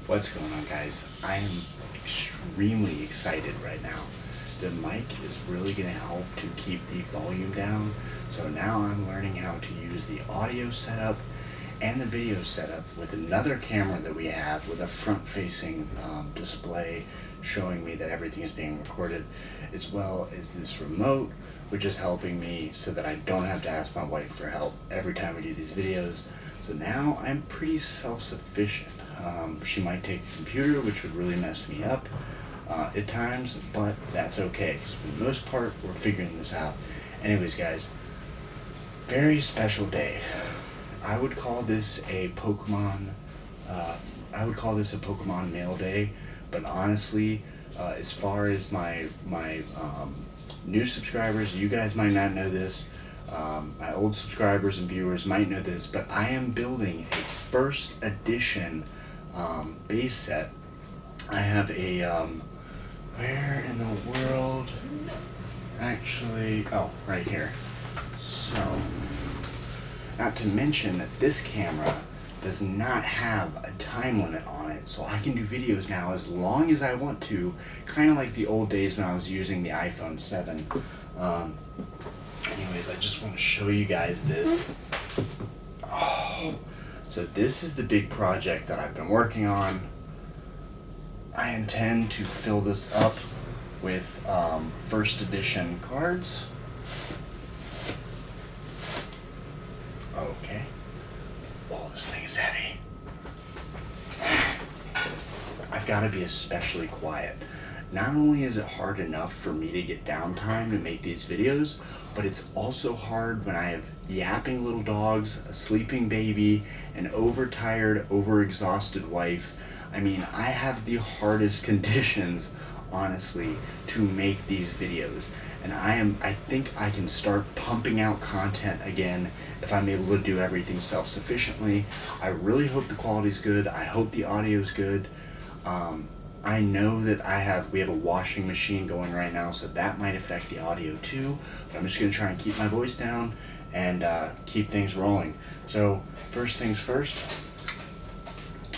What's going on, guys? I am extremely excited right now. The mic is really going to help to keep the volume down. So now I'm learning how to use the audio setup and the video setup with another camera that we have with a front-facing display showing me that everything is being recorded, as well as this remote, which is helping me so that I don't have to ask my wife for help every time we do these videos. So now I'm pretty self-sufficient. She might take the computer, which would really mess me up at times, but that's okay, because for the most part, we're figuring this out. Anyways, guys, very special day. I would call this a Pokemon mail day, but honestly, as far as my new subscribers, you guys might not know this. My old subscribers and viewers might know this, but I am building a first edition base set. I have a, where in the world, actually, oh, right here. So, not to mention that this camera does not have a time limit on it, so I can do videos now as long as I want to, kind of like the old days when I was using the iPhone 7. Anyways, I just want to show you guys this. Oh, so this is the big project that I've been working on. I intend to fill this up with first edition cards. Okay. Oh, this thing is heavy. I've got to be especially quiet. Not only is it hard enough for me to get downtime to make these videos, but it's also hard when I have yapping little dogs, a sleeping baby, an overtired, overexhausted wife. I mean, I have the hardest conditions, honestly, to make these videos. And I think I can start pumping out content again if I'm able to do everything self-sufficiently. I really hope the quality's good. I hope the audio's good. I know that we have a washing machine going right now, so that might affect the audio too. But I'm just going to try and keep my voice down and keep things rolling. So first things first,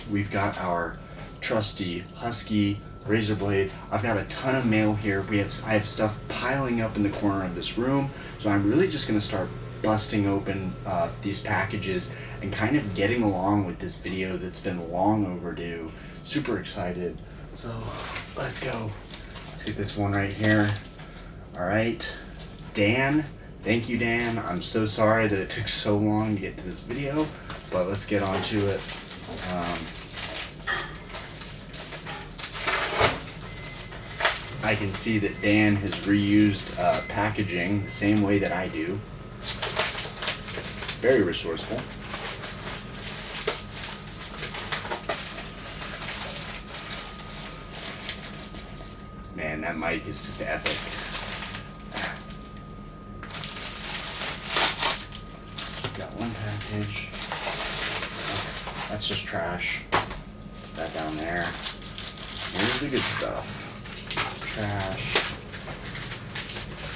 we've got our trusty Husky razor blade. I've got a ton of mail here. I have stuff piling up in the corner of this room, so I'm really just going to start busting open these packages and kind of getting along with this video that's been long overdue. Super excited. So let's go. Let's get this one right here. All right, Dan. Thank you, Dan. I'm so sorry that it took so long to get to this video, but let's get on to it. I can see that Dan has reused packaging the same way that I do. Very resourceful. Man, that mic is just epic. Got one package. Okay, that's just trash. Put that down there. Here's the good stuff. Trash.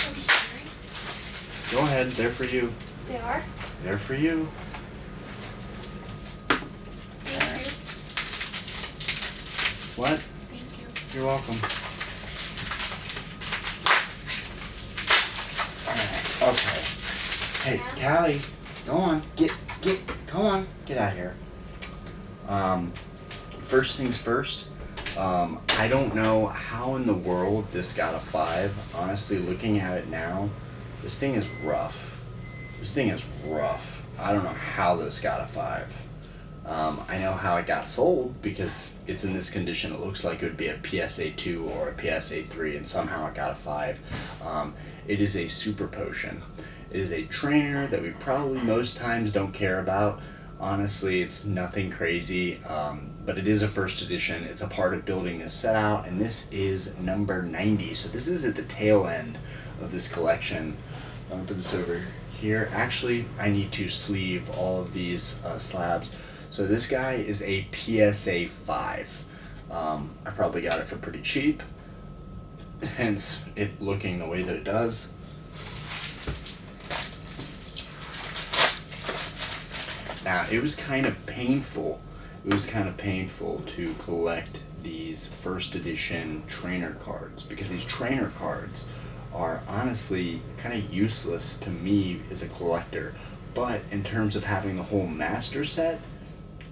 I'm sorry. Go ahead, they're for you. They are? They're for you. Thank you. What? Thank you. You're welcome. Okay. Hey, Callie, go on. Come on. Get out of here. First things first. I don't know how in the world this got a 5. Honestly, looking at it now, this thing is rough. I don't know how this got a 5. I know how it got sold because it's in this condition. It looks like it would be a PSA 2 or a PSA 3, and somehow it got a 5. It is a super potion. It is a trainer that we probably most times don't care about. Honestly, it's nothing crazy, but it is a first edition. It's a part of building this set out, and this is number 90. So this is at the tail end of this collection. I'm gonna put this over here. Actually, I need to sleeve all of these slabs. So this guy is a PSA 5. I probably got it for pretty cheap, hence it looking the way that it does. Now, it was kind of painful it was kind of painful to collect these first edition trainer cards, because these trainer cards are honestly kind of useless to me as a collector. But in terms of having the whole master set,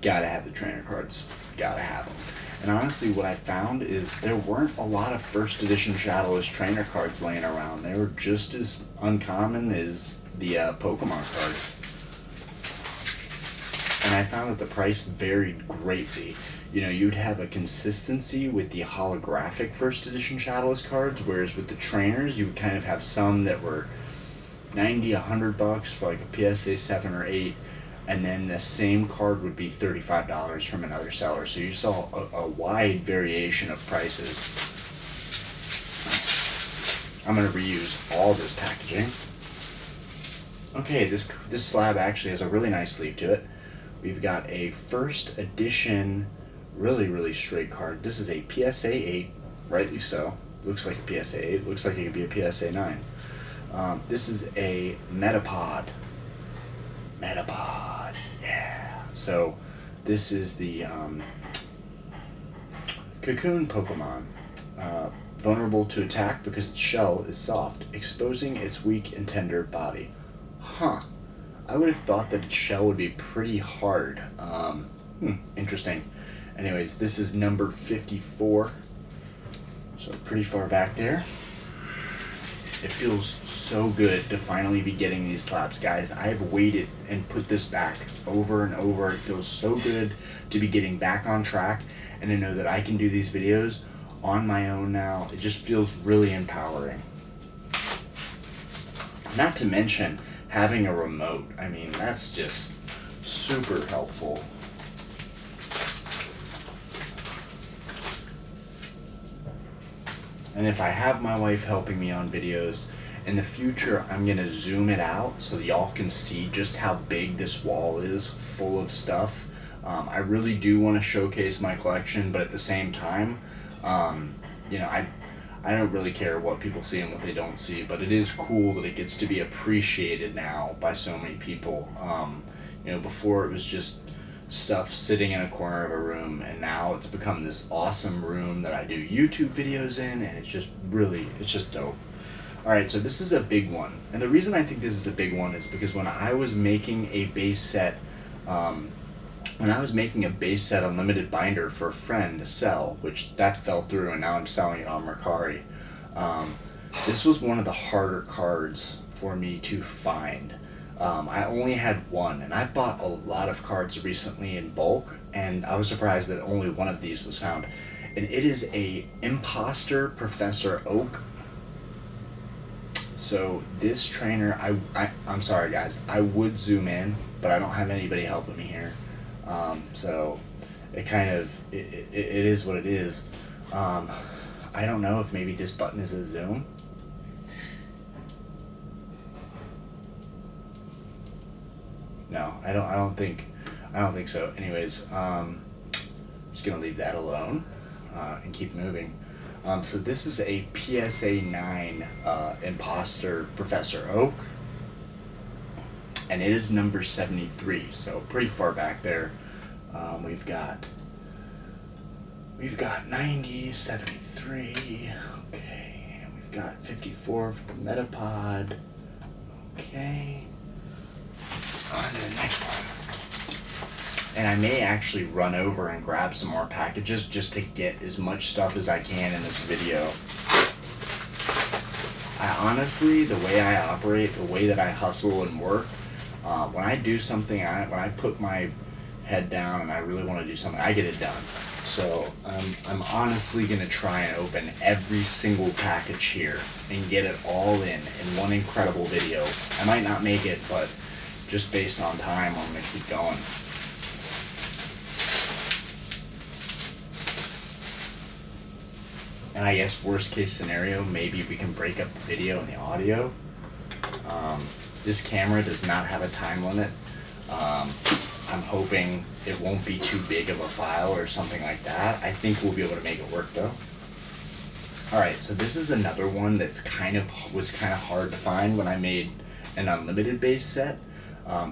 gotta have the trainer cards, gotta have them. And honestly, what I found is there weren't a lot of first edition Shadowless trainer cards laying around. They were just as uncommon as the Pokemon cards. And I found that the price varied greatly. You know, you'd have a consistency with the holographic first edition Shadowless cards, whereas with the trainers, you would kind of have some that were $90, $100 for like a PSA 7 or 8, and then the same card would be $35 from another seller. So you saw a wide variation of prices. I'm going to reuse all this packaging. Okay, this slab actually has a really nice sleeve to it. We've got a first edition, really straight card. This is a PSA 8, rightly so. Looks like a PSA 8, looks like it could be a PSA 9. This is a Metapod. Metapod, yeah. So this is the Cocoon Pokemon. Vulnerable to attack because its shell is soft, exposing its weak and tender body. Huh. I would have thought that its shell would be pretty hard. Interesting. Anyways, this is number 54. So pretty far back there. It feels so good to finally be getting these slabs, guys. I've waited and put this back over and over. It feels so good to be getting back on track and to know that I can do these videos on my own now. It just feels really empowering. Not to mention having a remote. I mean, that's just super helpful. And if I have my wife helping me on videos, in the future I'm going to zoom it out so y'all can see just how big this wall is full of stuff. I really do want to showcase my collection, but at the same time, you know, I don't really care what people see and what they don't see, but it is cool that it gets to be appreciated now by so many people. You know, before it was just stuff sitting in a corner of a room, and now it's become this awesome room that I do YouTube videos in, and it's just dope. Alright, so this is a big one, and the reason I think this is a big one is because when I was making a base set, unlimited binder for a friend to sell, which that fell through and now I'm selling it on Mercari, this was one of the harder cards for me to find. I only had one, and I've bought a lot of cards recently in bulk, and I was surprised that only one of these was found. And it is a Imposter Professor Oak. So this trainer, I'm sorry guys, I would zoom in, but I don't have anybody helping me here. So it kind of, it is what it is. I don't know if maybe this button is a zoom. No, I don't think so. Anyways, just gonna leave that alone and keep moving. So this is a PSA 9 Imposter Professor Oak, and it is number 73. So pretty far back there. We've got 90, 73. Okay, and we've got 54 for the Metapod. Okay. On to the next one. And I may actually run over and grab some more packages just to get as much stuff as I can in this video. I honestly, the way I operate, the way that I hustle and work, when I do something, when I put my head down and I really want to do something, I get it done. So I'm honestly going to try and open every single package here and get it all in one incredible video. I might not make it, but just based on time, I'm going to keep going. And I guess worst case scenario, maybe we can break up the video and the audio. This camera does not have a time limit. I'm hoping it won't be too big of a file or something like that. I think we'll be able to make it work though. Alright, so this is another one that's was kind of hard to find when I made an unlimited base set.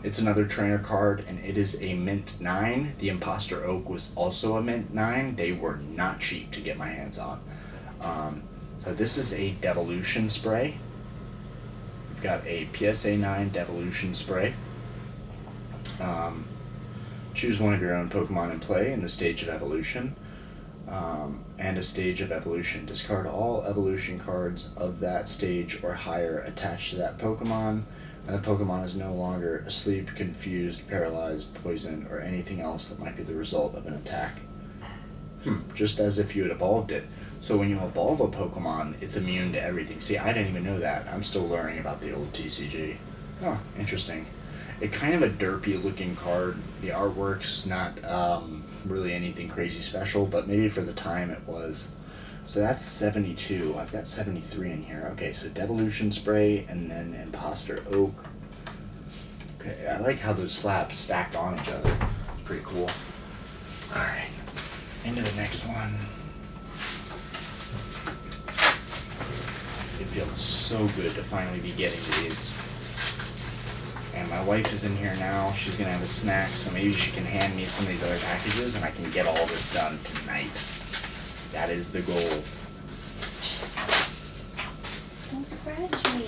It's another trainer card, and it is a mint 9. The Imposter Oak was also a mint 9. They were not cheap to get my hands on. So this is a Devolution Spray. We've got a PSA9 Devolution Spray. Choose one of your own Pokemon in play in the stage of evolution. And a stage of evolution. Discard all evolution cards of that stage or higher attached to that Pokemon. And the Pokemon is no longer asleep, confused, paralyzed, poisoned, or anything else that might be the result of an attack. Just as if you had evolved it. So when you evolve a Pokemon, it's immune to everything. See, I didn't even know that. I'm still learning about the old TCG. Oh, interesting. It's kind of a derpy looking card. The artwork's not really anything crazy special, but maybe for the time it was. So that's 72. I've got 73 in here. Okay, so Devolution Spray and then Imposter Oak. Okay, I like how those slabs stacked on each other. It's pretty cool. Alright, into the next one. It feels so good to finally be getting to these. And my wife is in here now. She's going to have a snack, so maybe she can hand me some of these other packages and I can get all this done tonight. That is the goal. Don't scratch me.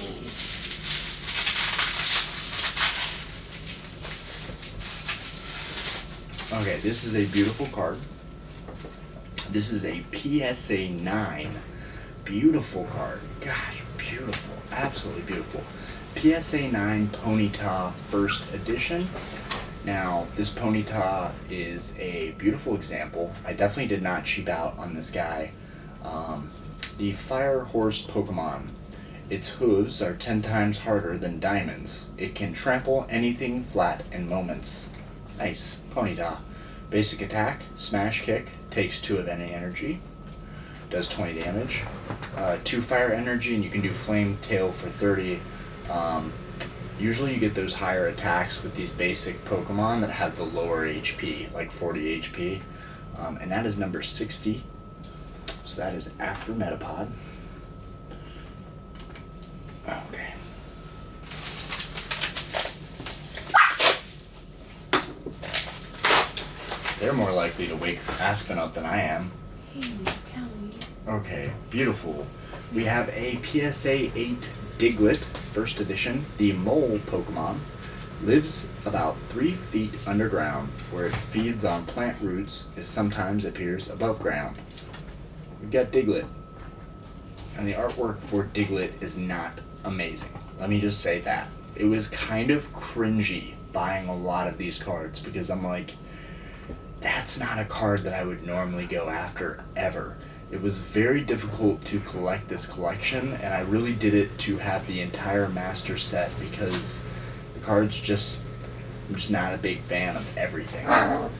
Okay, this is a beautiful card. This is a PSA 9. Beautiful card. Gosh, beautiful. Absolutely beautiful. PSA 9 Ponyta First Edition. Now, this Ponyta is a beautiful example. I definitely did not cheap out on this guy. The Fire Horse Pokemon. Its hooves are 10 times harder than diamonds. It can trample anything flat in moments. Nice. Ponyta. Basic attack, Smash Kick, takes 2 of any energy. Does 20 damage. 2 fire energy, and you can do Flame Tail for 30. Usually you get those higher attacks with these basic Pokemon that have the lower HP, like 40 HP. And that is number 60. So that is after Metapod. Okay. They're more likely to wake Aspen up than I am. Okay, beautiful. We have a PSA 8 Diglett, First Edition. The mole Pokemon lives about 3 feet underground, where it feeds on plant roots. It sometimes appears above ground. We've got Diglett. And the artwork for Diglett is not amazing. Let me just say that. It was kind of cringy buying a lot of these cards because I'm like, that's not a card that I would normally go after ever. It was very difficult to collect this collection, and I really did it to have the entire master set because the cards just, I'm just not a big fan of everything.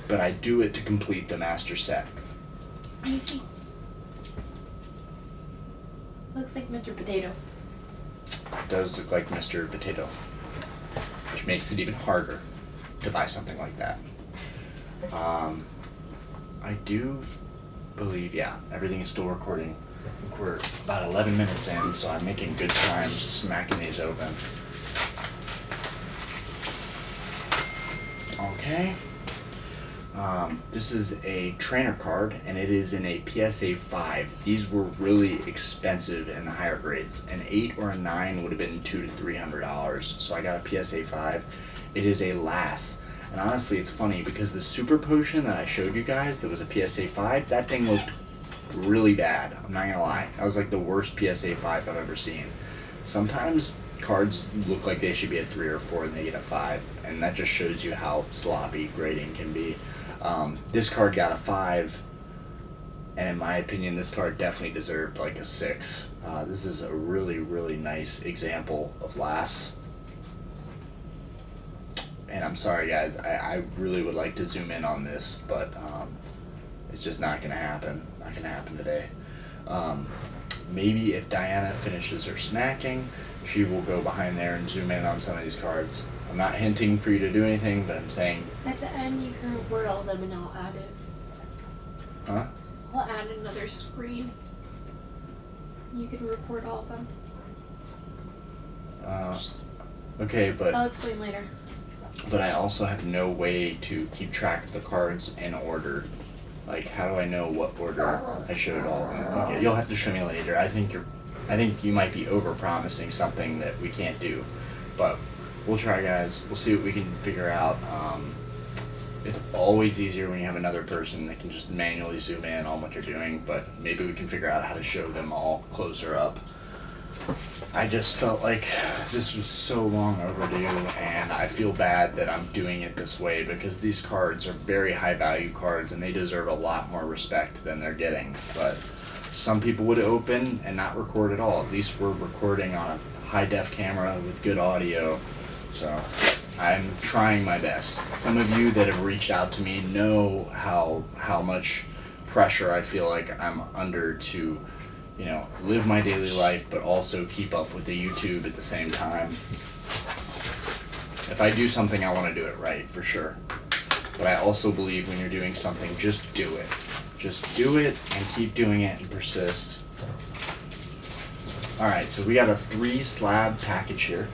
But I do it to complete the master set. Let me see. Looks like Mr. Potato. It does look like Mr. Potato, which makes it even harder to buy something like that. I do believe, yeah, everything is still recording. I think we're about 11 minutes in, so I'm making good time smacking these open. Okay. This is a trainer card, and it is in a PSA 5. These were really expensive in the higher grades. An 8 or a 9 would have been $200 to $300, so I got a PSA 5. It is a Lass. And honestly, it's funny because the Super Potion that I showed you guys that was a PSA 5, that thing looked really bad. I'm not gonna lie. That was like the worst PSA 5 I've ever seen. Sometimes cards look like they should be a 3 or 4 and they get a 5, and that just shows you how sloppy grading can be. This card got a 5, and in my opinion, this card definitely deserved like a 6. This is a really, really nice example of Lass. And I'm sorry guys, I really would like to zoom in on this, but it's just not gonna happen. Not gonna happen today. Maybe if Diana finishes her snacking, she will go behind there and zoom in on some of these cards. I'm not hinting for you to do anything, but I'm saying... At the end, you can record all of them and I'll add it. Huh? I'll add another screen. You can record all of them. Okay, but... I'll explain later. but I also have no way to keep track of the cards in order. Like, how do I know what order I showed all of them? Okay, you'll have to show me later. I think you might be over-promising something that we can't do, but we'll try, guys. We'll see what we can figure out. It's always easier when you have another person that can just manually zoom in on what you're doing, but maybe we can figure out how to show them all closer up. I just felt like this was so long overdue, and I feel bad that I'm doing it this way because these cards are very high value cards and they deserve a lot more respect than they're getting. But some people would open and not record at all. At least we're recording on a high def camera with good audio, so I'm trying my best. Some of you that have reached out to me know how much pressure I feel like I'm under to, you know, live my daily life, but also keep up with the YouTube at the same time. If I do something, I want to do it right, for sure. But I also believe when you're doing something, just do it. Just do it and keep doing it and persist. Alright, so we got a 3 slab package here.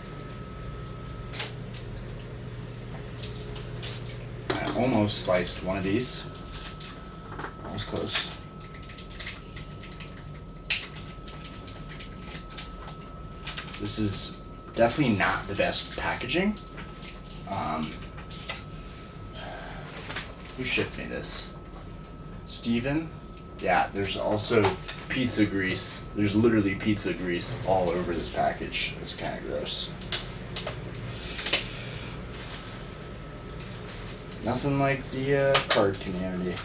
I almost sliced one of these. That was close. This is definitely not the best packaging. Who shipped me this? Steven? Yeah, there's also pizza grease. There's literally pizza grease all over this package. It's kind of gross. Nothing like the card community.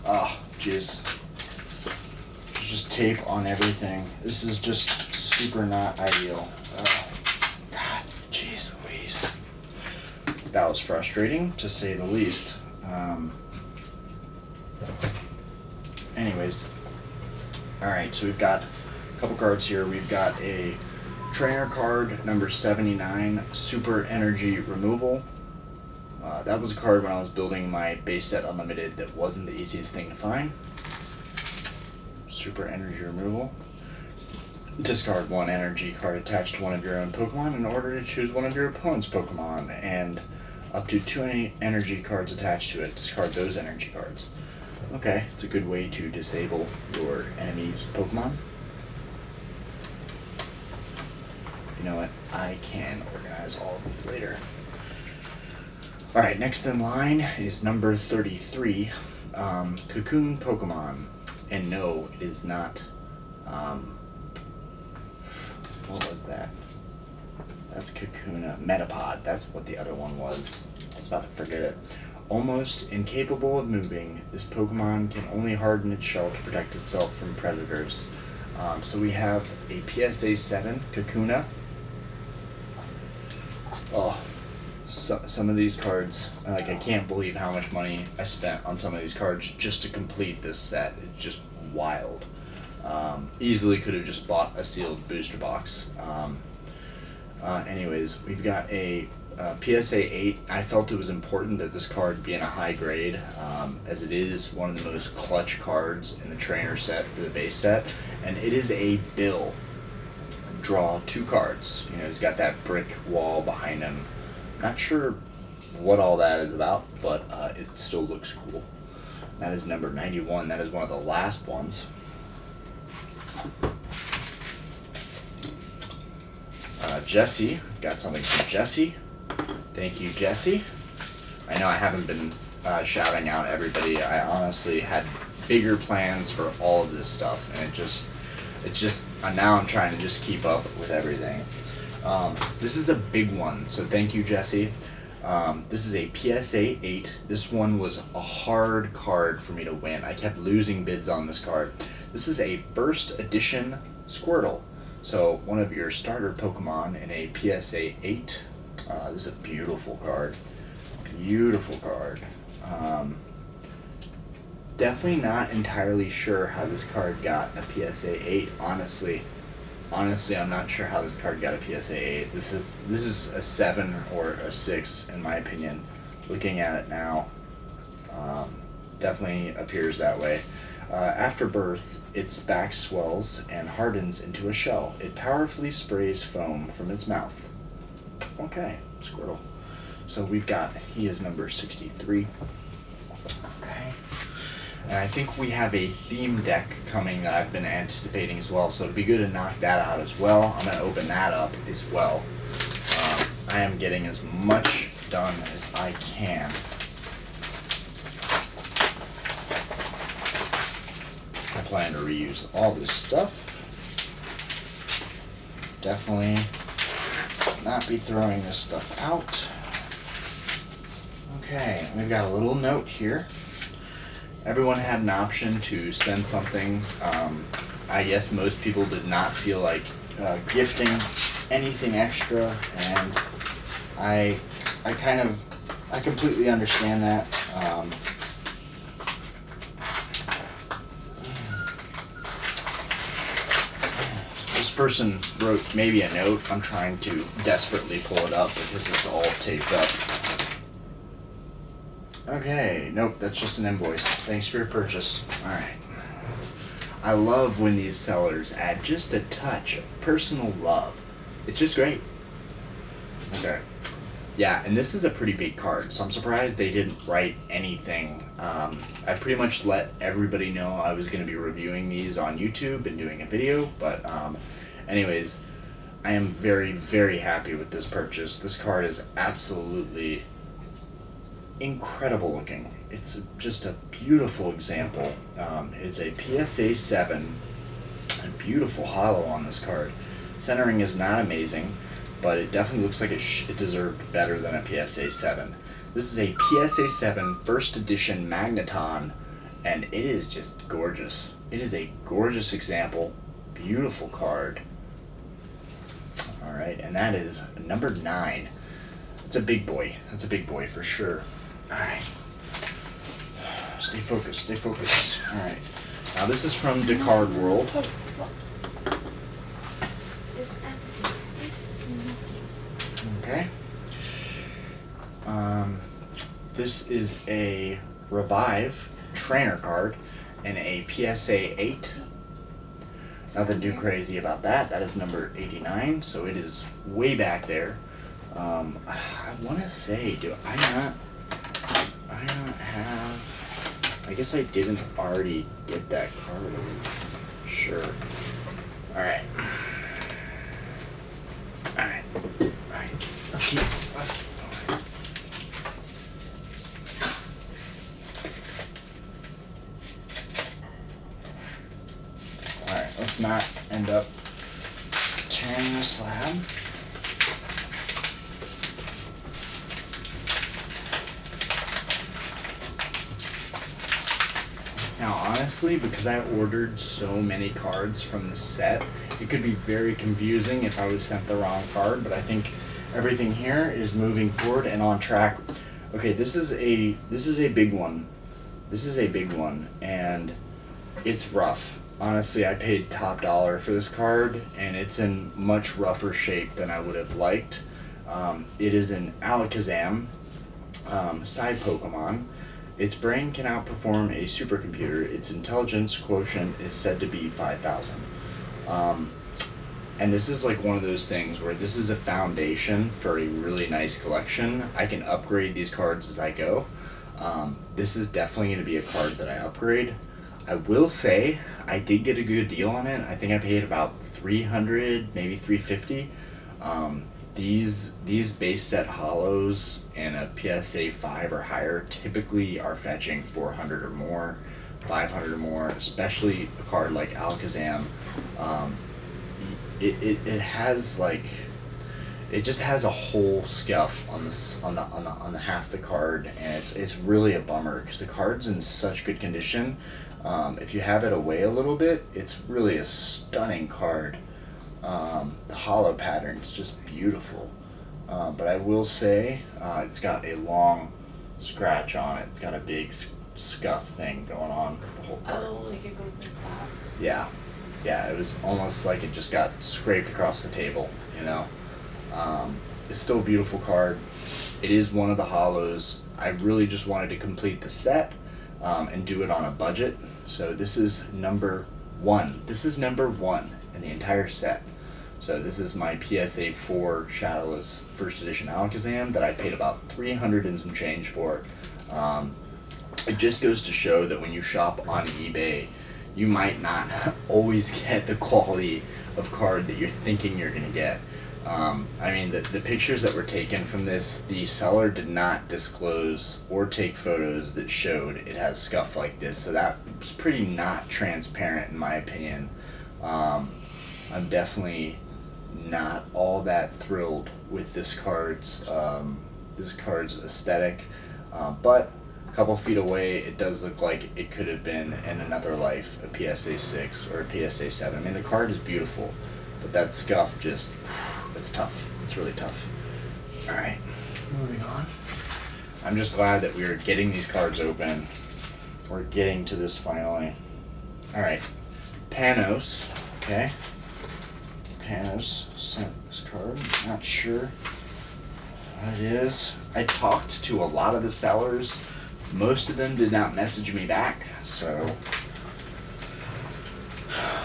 Oh, jeez. There's just tape on everything. This is just super not ideal. God, jeez Louise. That was frustrating, to say the least. Anyways. Alright, so we've got a couple cards here. We've got a trainer card, number 79, Super Energy Removal. That was a card when I was building my base set Unlimited that wasn't the easiest thing to find. Super Energy Removal. Discard 1 energy card attached to one of your own Pokemon in order to choose one of your opponent's Pokemon, and up to 2 energy cards attached to it. Discard those energy cards. Okay, it's a good way to disable your enemy's Pokemon. You know what? I can organize all of these later. Alright, next in line is number 33, Cocoon Pokemon. And no, it is not, what was that? That's Kakuna Metapod. That's what the other one was. I was about to forget it. Almost incapable of moving, this Pokemon can only harden its shell to protect itself from predators. So we have a PSA 7 Kakuna. Oh, some of these cards, like, I can't believe how much money I spent on some of these cards just to complete this set. It's just wild. Easily could have just bought a sealed booster box. Anyways, we've got a PSA 8. I felt it was important that this card be in a high grade, as it is one of the most clutch cards in the trainer set for the base set, and it is a bill. Draw 2 cards. You know, he's got that brick wall behind him. Not sure what all that is about, but it still looks cool. That is number 91. That is one of the last ones. Jesse. Got something from Jesse. Thank you, Jesse. I know I haven't been shouting out everybody. I honestly had bigger plans for all of this stuff, and it's just now I'm trying to just keep up with everything. This is a big one, so thank you, Jesse. This is a PSA 8. This one was a hard card for me to win. I kept losing bids on this card. This is a first edition Squirtle. So one of your starter Pokemon in a PSA 8. This is a beautiful card. Beautiful card. Definitely not entirely sure how this card got a PSA 8, honestly. Honestly, I'm not sure how this card got a PSA 8. This is a 7 or a 6 in my opinion. Looking at it now, definitely appears that way. After birth, its back swells and hardens into a shell. It powerfully sprays foam from its mouth. Okay, Squirtle. So we've got, he is number 63. Okay. And I think we have a theme deck coming that I've been anticipating as well, so it'd be good to knock that out as well. I'm going to open that up as well. I am getting as much done as I can. I plan to reuse all this stuff. Definitely not be throwing this stuff out. Okay, we've got a little note here. Everyone had an option to send something. I guess most people did not feel like gifting anything extra, and I completely understand that. This person wrote maybe a note. I'm trying to desperately pull it up because it's all taped up. Okay, nope, that's just an invoice. Thanks for your purchase. Alright. I love when these sellers add just a touch of personal love. It's just great. Okay. Yeah, and this is a pretty big card, so I'm surprised they didn't write anything. I pretty much let everybody know I was going to be reviewing these on YouTube and doing a video, but anyways, I am very, very happy with this purchase. This card is absolutely incredible looking. It's just a beautiful example. It's a PSA 7, a beautiful holo on this card. Centering is not amazing, but it definitely looks like it deserved better than a PSA 7. This is a PSA 7 first edition Magneton, and it is just gorgeous. It is a gorgeous example, beautiful card. Alright, and that is number 9. It's a big boy. That's a big boy for sure. Alright. Stay focused, stay focused. Alright. Now this is from Decard World. Okay. This is a Revive trainer card and a PSA 8. Nothing too crazy about that. That is number 89, so it is way back there. I want to say, do I not have... I guess I didn't already get that card. Sure. Alright. Alright. Alright. Let's keep going. Alright, let's not end up tearing the slab. Now, honestly, because I ordered so many cards from this set, it could be very confusing if I was sent the wrong card, but I think everything here is moving forward and on track. Okay, this is a big one. This is a big one, and it's rough. Honestly, I paid top dollar for this card, and it's in much rougher shape than I would have liked. It is an Alakazam, side Pokemon. Its brain can outperform a supercomputer. Its intelligence quotient is said to be 5,000. And this is like one of those things where this is a foundation for a really nice collection. I can upgrade these cards as I go. This is definitely going to be a card that I upgrade. I will say I did get a good deal on it. I think I paid about $300, maybe $350. These base set holos and a PSA 5 or higher typically are fetching 400 or more, 500 or more, especially a card like Alakazam. It has like, it just has a whole scuff on this on the half the card, and it's really a bummer because the card's in such good condition. If you have it away a little bit, it's really a stunning card. The holo pattern's just beautiful. But I will say, it's got a long scratch on it. It's got a big scuff thing going on the whole card. Oh, like it goes like that. Yeah. Yeah, it was almost like it just got scraped across the table, you know? It's still a beautiful card. It is one of the holos. I really just wanted to complete the set. and do it on a budget. So this is number 1. This is number 1 in the entire set. So this is my PSA 4 Shadowless First Edition Alakazam that I paid about 300 and some change for. It just goes to show that when you shop on eBay, you might not always get the quality of card that you're thinking you're going to get. I mean, the pictures that were taken from this, the seller did not disclose or take photos that showed it has scuff like this, so that was pretty not transparent in my opinion. I'm definitely not all that thrilled with this card's aesthetic, but a couple feet away it does look like it could have been in another life a PSA 6 or a PSA 7. I mean, the card is beautiful, but that scuff just, it's tough. It's really tough. Alright, moving on. I'm just glad that we are getting these cards open. We're getting to this finally. Alright, Panos, okay. Panos sent this card, not sure what it is. I talked to a lot of the sellers. Most of them did not message me back, so...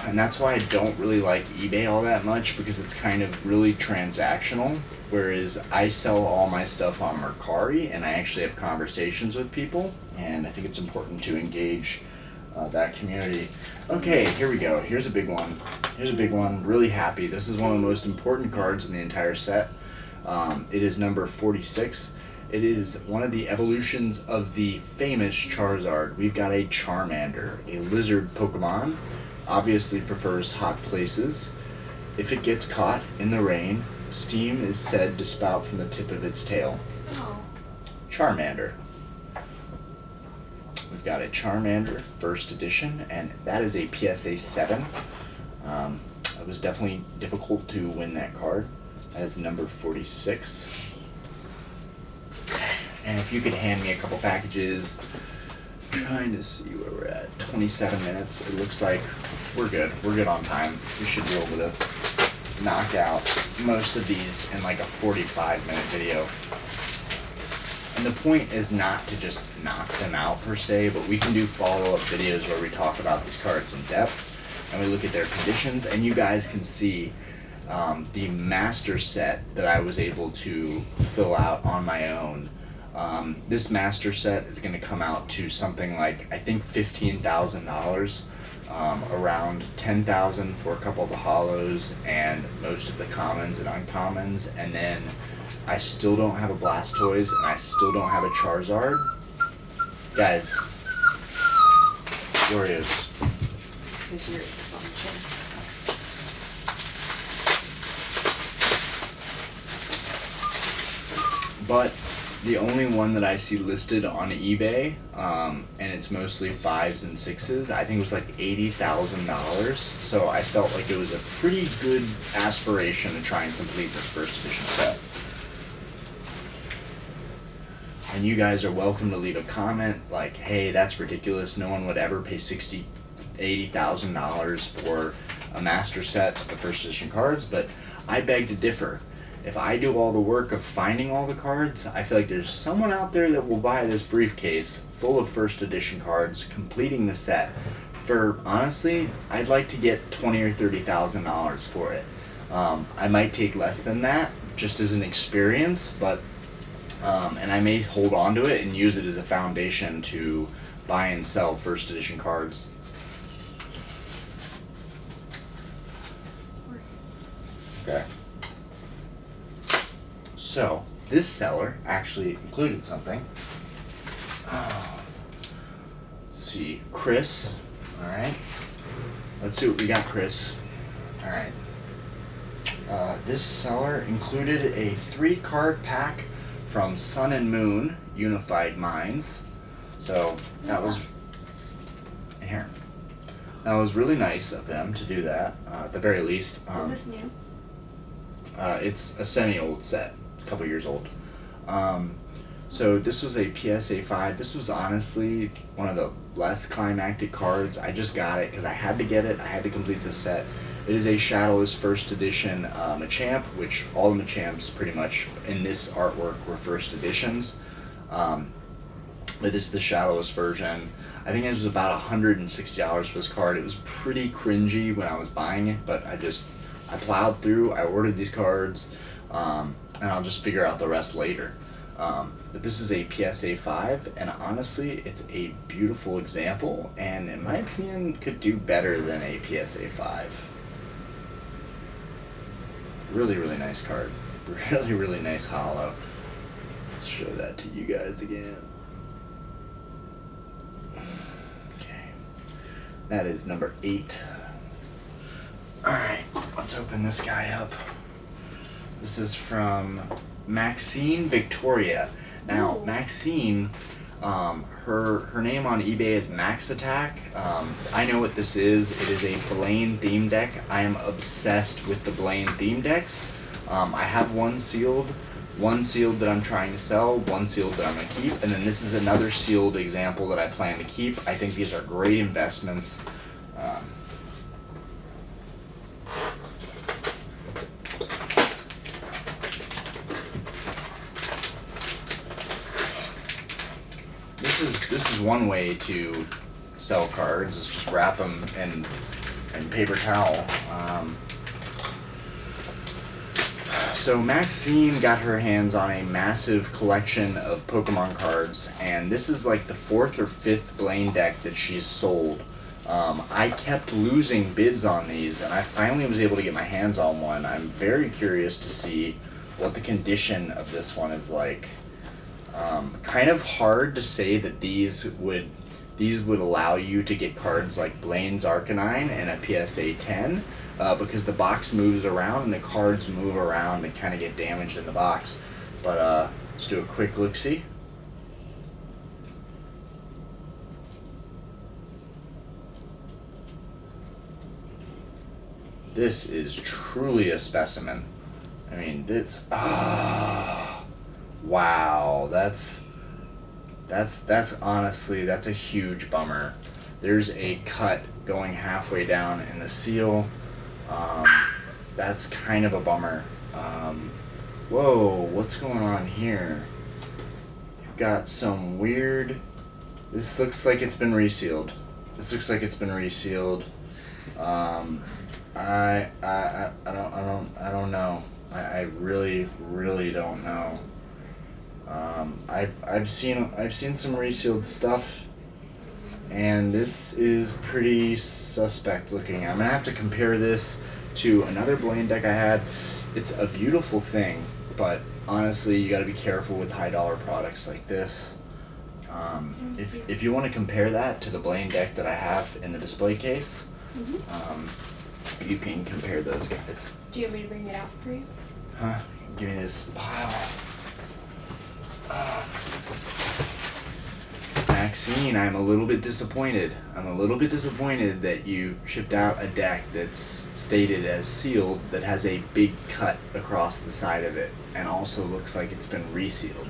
And that's why I don't really like eBay all that much, because it's kind of really transactional, whereas I sell all my stuff on Mercari, and I actually have conversations with people, and I think it's important to engage that community. Okay, here we go. Here's a big one. Here's a big one. Really happy. This is one of the most important cards in the entire set. It is number 46. It is one of the evolutions of the famous Charizard. We've got a Charmander, a lizard Pokemon. Obviously prefers hot places. If it gets caught in the rain, steam is said to spout from the tip of its tail. Oh. Charmander. We've got a Charmander first edition, and that is a PSA 7. It was definitely difficult to win that card. That is number 46. And if you could hand me a couple packages, trying to see where we're at. 27 minutes. It looks like we're good. We're good on time. We should be able to knock out most of these in like a 45-minute video. And the point is not to just knock them out per se, but we can do follow-up videos where we talk about these cards in depth and we look at their conditions, and you guys can see the master set that I was able to fill out on my own. This master set is going to come out to something like, I think, $15,000, around $10,000 for a couple of the holos and most of the commons and uncommons, and then I still don't have a Blastoise and I still don't have a Charizard. Guys, Warriors. Because you're something. But the only one that I see listed on eBay, and it's mostly 5s and 6s, I think it was like $80,000. So I felt like it was a pretty good aspiration to try and complete this first edition set. And you guys are welcome to leave a comment like, hey, that's ridiculous. No one would ever pay $60,000, $80,000 for a master set of first edition cards, but I beg to differ. If I do all the work of finding all the cards, I feel like there's someone out there that will buy this briefcase full of first edition cards, completing the set. For, honestly, I'd like to get $20,000 or $30,000 for it. I might take less than that, just as an experience, but and I may hold on to it and use it as a foundation to buy and sell first edition cards. Okay. So, this seller actually included something. Let's see, Chris. Alright. Let's see what we got, Chris. Alright. This seller included a 3-card pack from Sun and Moon Unified Minds. So, that was... Here. That was really nice of them to do that, at the very least. Is this new? It's a semi-old set. Couple years old. So this was a PSA 5. This was honestly one of the less climactic cards. I just got it because I had to get it. I had to complete this set. It is a Shadowless first edition Machamp, which all the Machamps pretty much in this artwork were first editions. But this is the shadowless version. I think it was about $160 for this card. It was pretty cringy when I was buying it, but I plowed through. I ordered these cards, and I'll just figure out the rest later. But this is a PSA 5, and honestly, it's a beautiful example, and in my opinion, could do better than a PSA 5. Really, really nice card. Really, really nice holo. Let's show that to you guys again. Okay. That is number 8. Alright, let's open this guy up. This is from Maxine Victoria. Now, Maxine, her name on eBay is Max Attack. I know what this is. It is a Blaine theme deck. I am obsessed with the Blaine theme decks. I have one sealed that I'm trying to sell, one sealed that I'm going to keep, and then this is another sealed example that I plan to keep. I think these are great investments. This is one way to sell cards, is just wrap them in paper towel. So Maxine got her hands on a massive collection of Pokemon cards, and this is like the 4th or 5th Blaine deck that she's sold. I kept losing bids on these, and I finally was able to get my hands on one. I'm very curious to see what the condition of this one is like. Kind of hard to say that these would allow you to get cards like Blaine's Arcanine and a PSA 10, because the box moves around and the cards move around and kind of get damaged in the box. But let's do a quick look-see. This is truly a specimen. I mean, this, wow, that's honestly, that's a huge bummer. There's a cut going halfway down in the seal. That's kind of a bummer. Whoa, what's going on here? You've got some weird, this looks like it's been resealed. I don't know. I really don't know. I've seen some resealed stuff, and this is pretty suspect looking. I'm gonna have to compare this to another Blaine deck I had. It's a beautiful thing, but honestly, you got to be careful with high dollar products like this. If you want to compare that to the Blaine deck that I have in the display case, you can compare those guys. Do you want me to bring it out for you? Huh? Give me this pile. Maxine, I'm a little bit disappointed. That you shipped out a deck that's stated as sealed that has a big cut across the side of it and also looks like it's been resealed.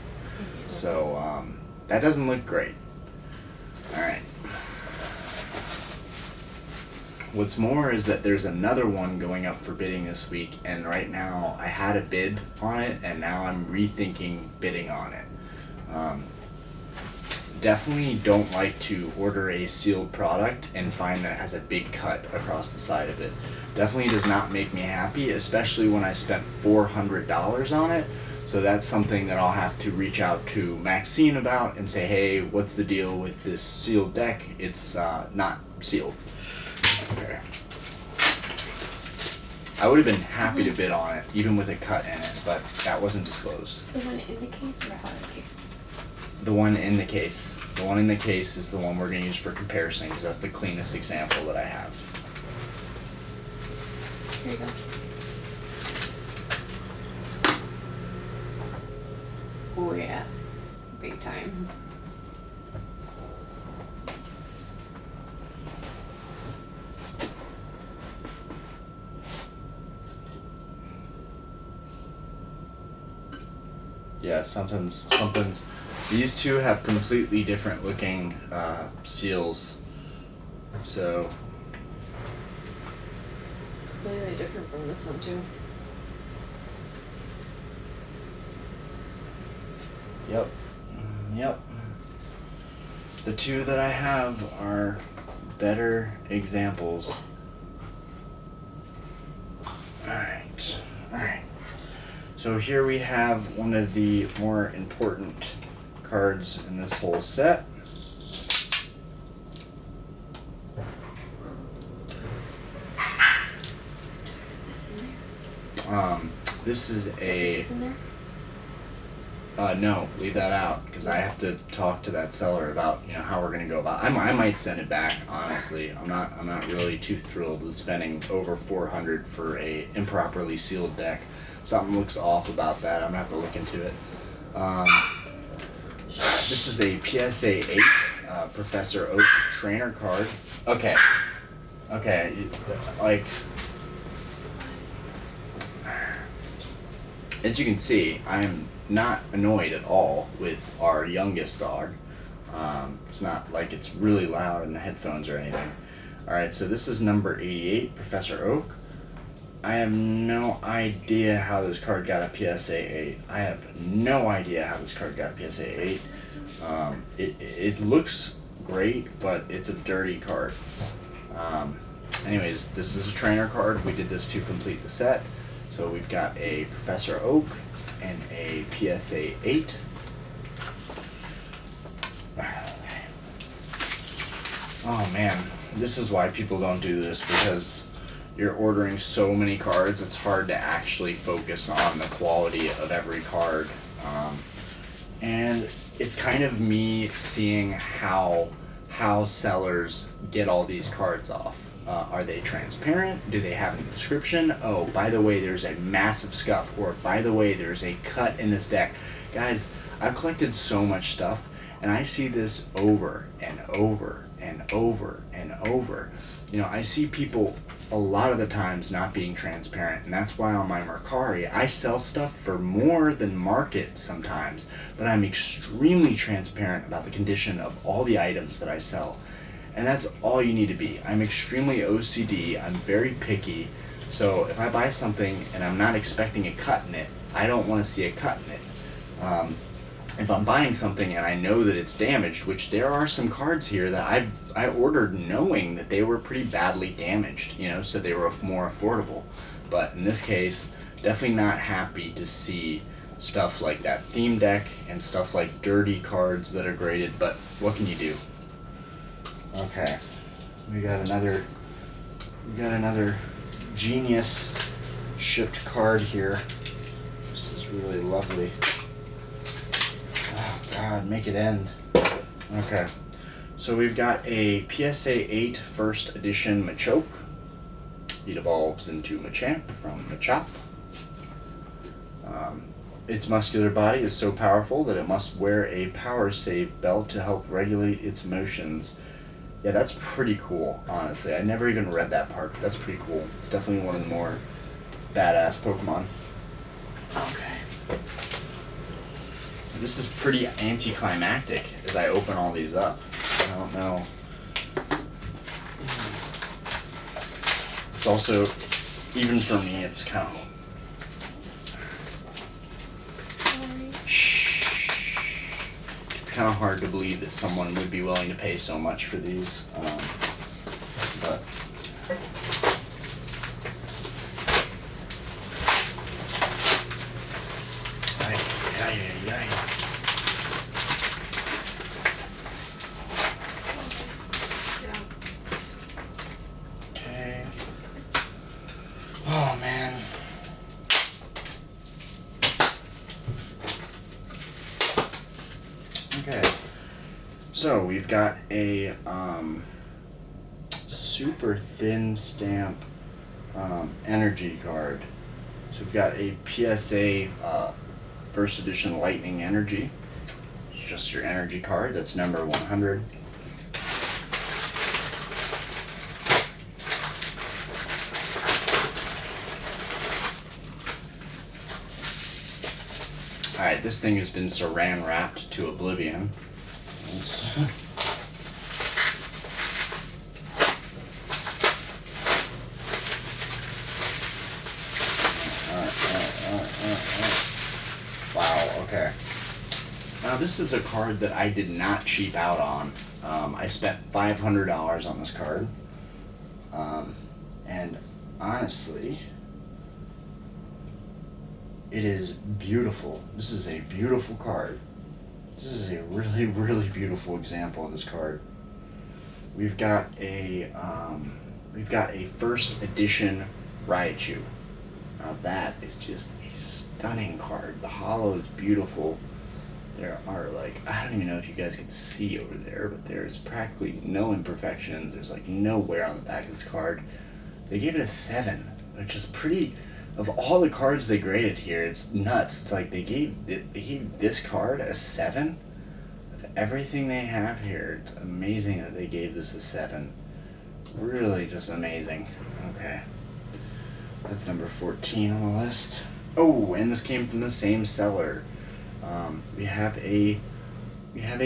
So, that doesn't look great. Alright. What's more is that there's another one going up for bidding this week, and right now I had a bid on it, and now I'm rethinking bidding on it. Definitely don't like to order a sealed product and find that it has a big cut across the side of it. Definitely does not make me happy, especially when I spent $400 on it. So that's something that I'll have to reach out to Maxine about and say, hey, what's the deal with this sealed deck? It's not sealed. Okay. I would have been happy to bid on it, even with a cut in it, but that wasn't disclosed. The one in the case or out of the case? The one in the case. The one in the case is the one we're going to use for comparison, because that's the cleanest example that I have. Here you go. Oh yeah, big time. Yeah, something's. These two have completely different looking seals. So. Completely different from this one too. Yep. The two that I have are better examples. Alright. So here we have one of the more important cards in this whole set. This is a... Is in there? No, leave that out, because I have to talk to that seller about, how we're gonna go about. I might send it back, honestly. I'm not really too thrilled with spending over $400 for a improperly sealed deck. Something looks off about that. I'm gonna have to look into it. This is a PSA 8 Professor Oak trainer card. Okay, like, as you can see, I'm not annoyed at all with our youngest dog. It's not like it's really loud in the headphones or anything. Alright, so this is number 88, Professor Oak. I have no idea how this card got a PSA 8. I have no idea how this card got a PSA 8. It looks great, but it's a dirty card. Anyways, this is a trainer card. We did this to complete the set. So we've got a Professor Oak and a PSA 8. Oh man, this is why people don't do this, because you're ordering so many cards, it's hard to actually focus on the quality of every card. And it's kind of me seeing how sellers get all these cards off. Are they transparent? Do they have an inscription? Oh, by the way, there's a massive scuff. Or, by the way, there's a cut in this deck. Guys, I've collected so much stuff, and I see this over and over and over and over. I see people a lot of the times not being transparent, and that's why on my Mercari, I sell stuff for more than market sometimes, but I'm extremely transparent about the condition of all the items that I sell. And that's all you need to be. I'm extremely OCD, I'm very picky, so if I buy something and I'm not expecting a cut in it, I don't want to see a cut in it. If I'm buying something and I know that it's damaged, which there are some cards here that I ordered knowing that they were pretty badly damaged, so they were more affordable. But in this case, definitely not happy to see stuff like that theme deck and stuff like dirty cards that are graded, but what can you do? Okay, we got another genius shipped card here. This is really lovely. Oh God, make it end. Okay, so we've got a PSA 8 first edition Machoke. It evolves into Machamp from Machop. Its muscular body is so powerful that it must wear a power save belt to help regulate its motions. Yeah, that's pretty cool, honestly. I never even read that part, but that's pretty cool. It's definitely one of the more badass Pokemon. Okay. This is pretty anticlimactic as I open all these up. I don't know. It's also, even for me, it's kind of... kind of hard to believe that someone would be willing to pay so much for these, but okay. Oh man. Okay, so we've got a super thin stamp energy card. So we've got a PSA first edition Lightning Energy. It's just your energy card. That's number 100. Alright, this thing has been saran wrapped to oblivion. Alright. Wow, okay. Now this is a card that I did not cheap out on. I spent $500 on this card. And honestly, it is beautiful. This is a beautiful card. This is a really, really beautiful example of this card. We've got a first edition Raichu. Now that is just a stunning card. The holo is beautiful. There are like, I don't even know if you guys can see over there, but there's practically no imperfections. There's like no wear on the back of this card. They gave it a 7, which is pretty. Of all the cards they graded here, it's nuts. It's like they gave this card a 7. Of everything they have here, it's amazing that they gave this a 7. Really just amazing. Okay. That's number 14 on the list. Oh, and this came from the same seller. We have a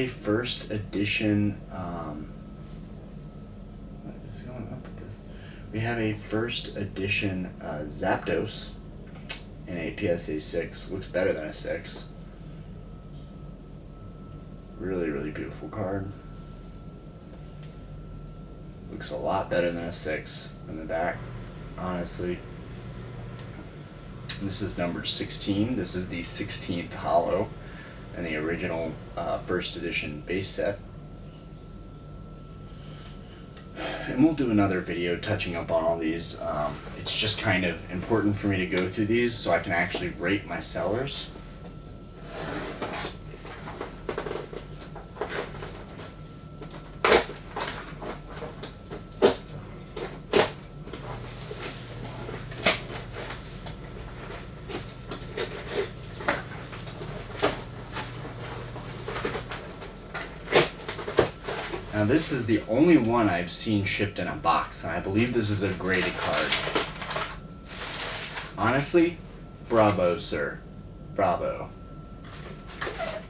first edition. What is going up with this? We have a first edition Zapdos in a PSA 6. Looks better than a 6. Really, really beautiful card. Looks a lot better than a 6 in the back, honestly. This is number 16. This is the 16th holo and the original first edition base set. And we'll do another video touching up on all these. It's just kind of important for me to go through these so I can actually rate my sellers. Now this is the only one I've seen shipped in a box, and I believe this is a graded card. Honestly, bravo, sir. Bravo.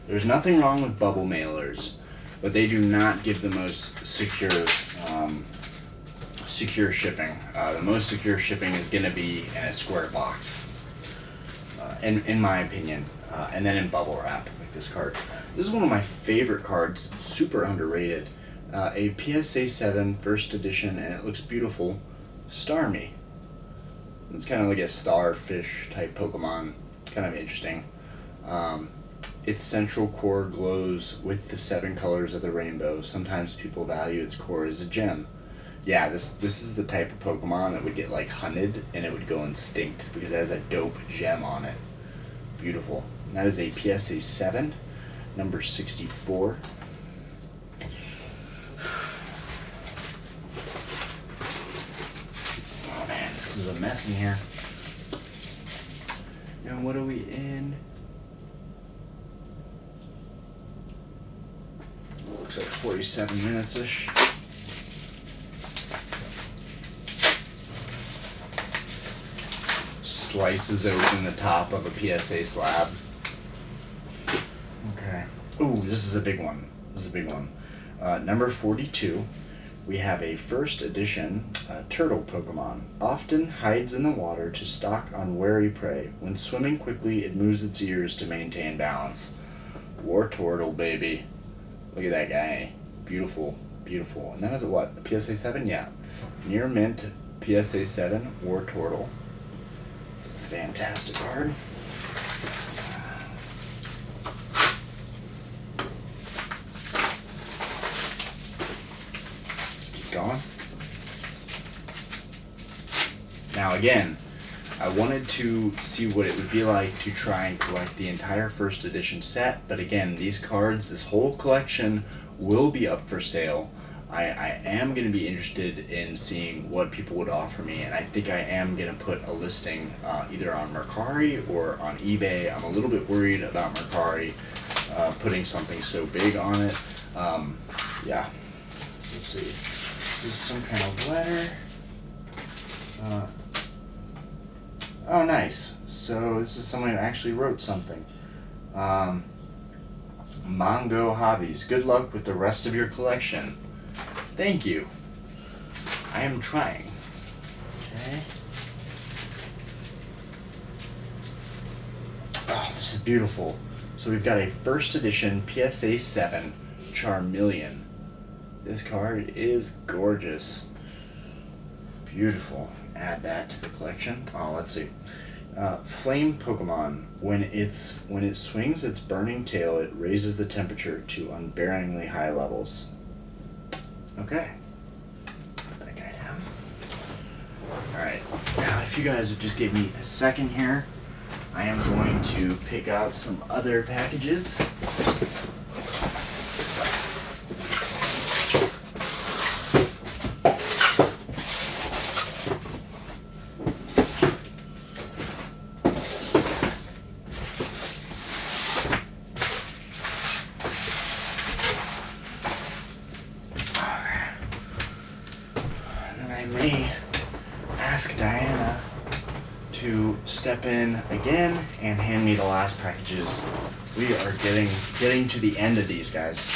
There's nothing wrong with bubble mailers, but they do not give the most secure shipping. The most secure shipping is going to be in a square box, in my opinion, and then in bubble wrap, like this card. This is one of my favorite cards, super underrated. A PSA 7 first edition, and it looks beautiful. Starmie. It's kind of like a starfish type Pokemon. Kind of interesting. Its central core glows with the 7 colors of the rainbow. Sometimes people value its core as a gem. Yeah, this is the type of Pokemon that would get like hunted and it would go extinct because it has a dope gem on it. Beautiful. And that is a PSA 7, number 64. This is a mess in here. And what are we in? Looks like 47 minutes-ish. Slices open the top of a PSA slab. Okay. Ooh, this is a big one. Number 42. We have a first edition turtle Pokemon. Often hides in the water to stalk on wary prey. When swimming quickly, it moves its ears to maintain balance. Wartortle, baby. Look at that guy. Beautiful, beautiful. And that is a what? A PSA 7? Yeah. Near mint PSA 7 Wartortle. It's a fantastic card. Going. Now again, I wanted to see what it would be like to try and collect the entire first edition set, but again, these cards, this whole collection will be up for sale. I am going to be interested in seeing what people would offer me, and I think I am going to put a listing either on Mercari or on eBay. I'm a little bit worried about Mercari putting something so big on it. Yeah, let's see. This is some kind of letter. Oh, nice. So this is someone who actually wrote something. Mongo Hobbies. Good luck with the rest of your collection. Thank you. I am trying. Okay. Oh, this is beautiful. So we've got a first edition PSA 7 Charmeleon. This card is gorgeous. Beautiful. Add that to the collection. Oh, let's see. Flame Pokemon. When it swings its burning tail, it raises the temperature to unbearingly high levels. Okay. Put that guy down. Alright. Now, if you guys would just give me a second here, I am going to pick out some other packages. Step in again and hand me the last packages. We are getting to the end of these guys.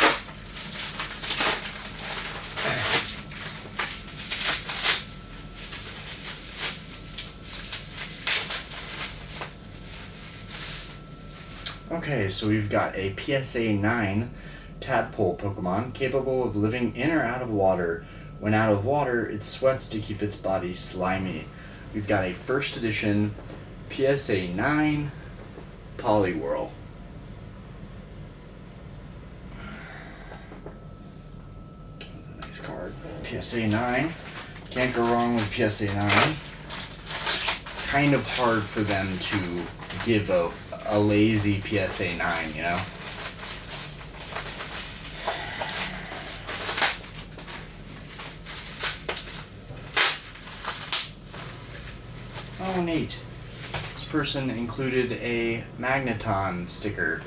Okay, so we've got a PSA 9 tadpole Pokemon capable of living in or out of water. When out of water, it sweats to keep its body slimy. We've got a first edition PSA 9 Poliwhirl. That's a nice card. PSA 9. Can't go wrong with PSA 9. Kind of hard for them to give a lazy PSA 9, you know? Oh, neat. This person included a Magneton sticker.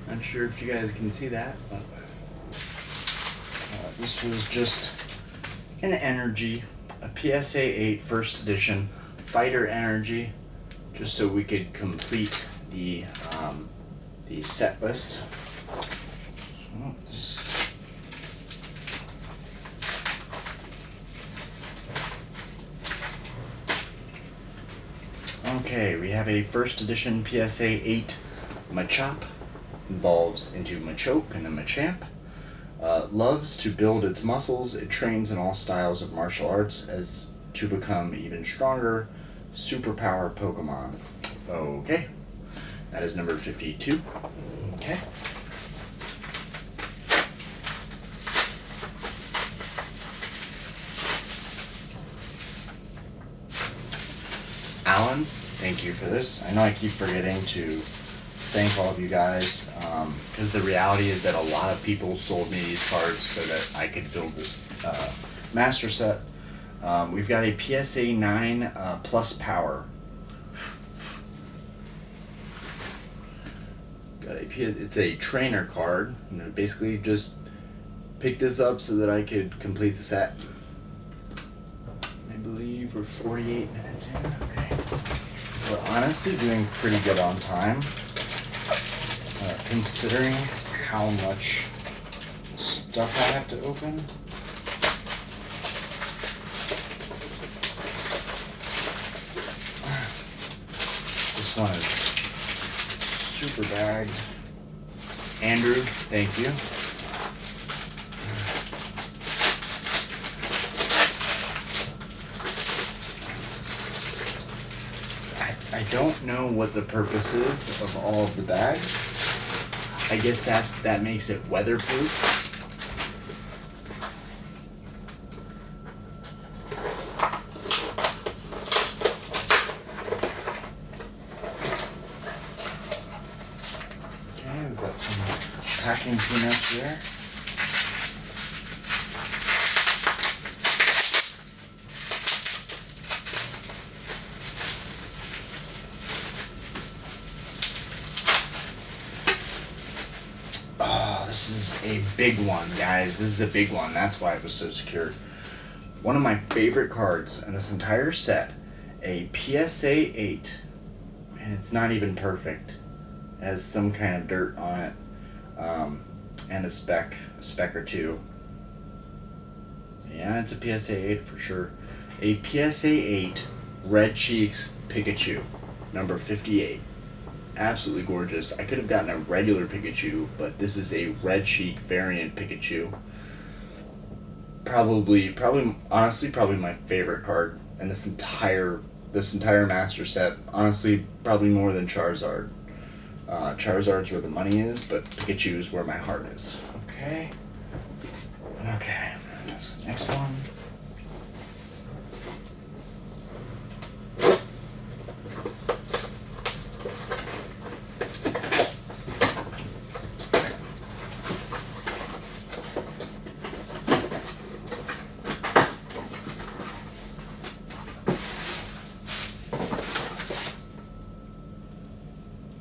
Not sure if you guys can see that, but this was just an energy, a PSA 8 first edition fighter energy, just so we could complete the set list. So this. Okay, we have a first edition PSA 8 Machop. Evolves into Machoke and then Machamp. Loves to build its muscles. It trains in all styles of martial arts as to become even stronger. Superpower Pokemon. Okay, that is number 52. Okay. Alan, thank you for this. I know I keep forgetting to thank all of you guys, because the reality is that a lot of people sold me these cards so that I could build this master set. We've got a PSA 9 Plus Power. It's a trainer card. I'm gonna basically just pick this up so that I could complete the set. I believe we're 48 minutes in. Okay. We're honestly doing pretty good on time, considering how much stuff I have to open. This one is super bagged. Andrew, thank you. I don't know what the purpose is of all of the bags. I guess that makes it weatherproof. Okay, we've got some packing peanuts here. This is a big one, guys. This is a big one. That's why it was so secure. One of my favorite cards in this entire set, a PSA 8, and it's not even perfect. It has some kind of dirt on it, and a speck or two. Yeah, it's a PSA 8 for sure. A PSA 8 Red Cheeks Pikachu, number 58. absolutely gorgeous. I could have gotten a regular Pikachu, but this is a Red Cheek variant Pikachu. Probably, honestly, probably my favorite card in this entire master set. Honestly, probably more than Charizard. Charizard's where the money is, but Pikachu's where my heart is. Okay. Okay. That's the next one.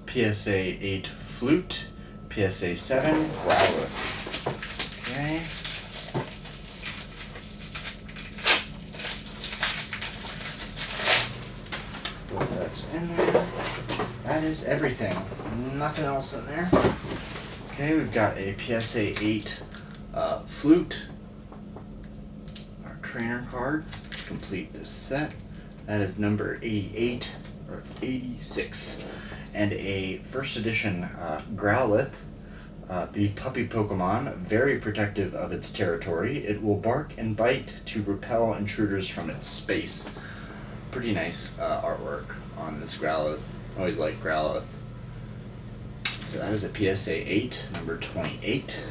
Psa 8 Flute, Psa 7 Growlithe. Okay. What that's in there. That is everything. Nothing else in there. Okay, we've got a Psa 8 Flute. Our trainer card. Complete this set. That is number 88 or 86. And a first edition Growlithe, the puppy Pokemon, very protective of its territory. It will bark and bite to repel intruders from its space. Pretty nice artwork on this Growlithe. Always like Growlithe. So that is a Psa 8, number 28.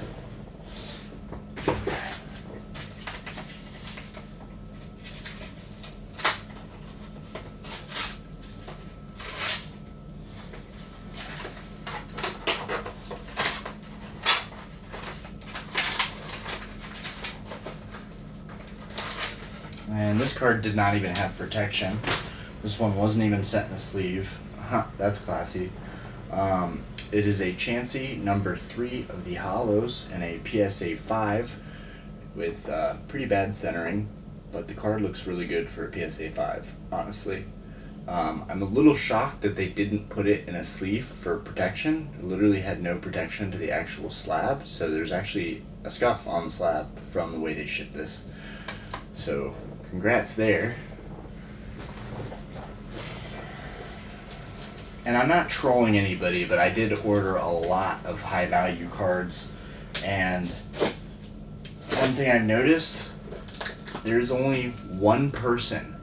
And this card did not even have protection. This one wasn't even set in a sleeve. That's classy. It is a Chansey, number 3 of the Hollows, and a PSA 5 with pretty bad centering, but the card looks really good for a PSA 5, honestly. I'm a little shocked that they didn't put it in a sleeve for protection. It literally had no protection to the actual slab, so there's actually a scuff on the slab from the way they shipped this. So, congrats there. And I'm not trolling anybody, but I did order a lot of high value cards, and one thing I've noticed, there's only one person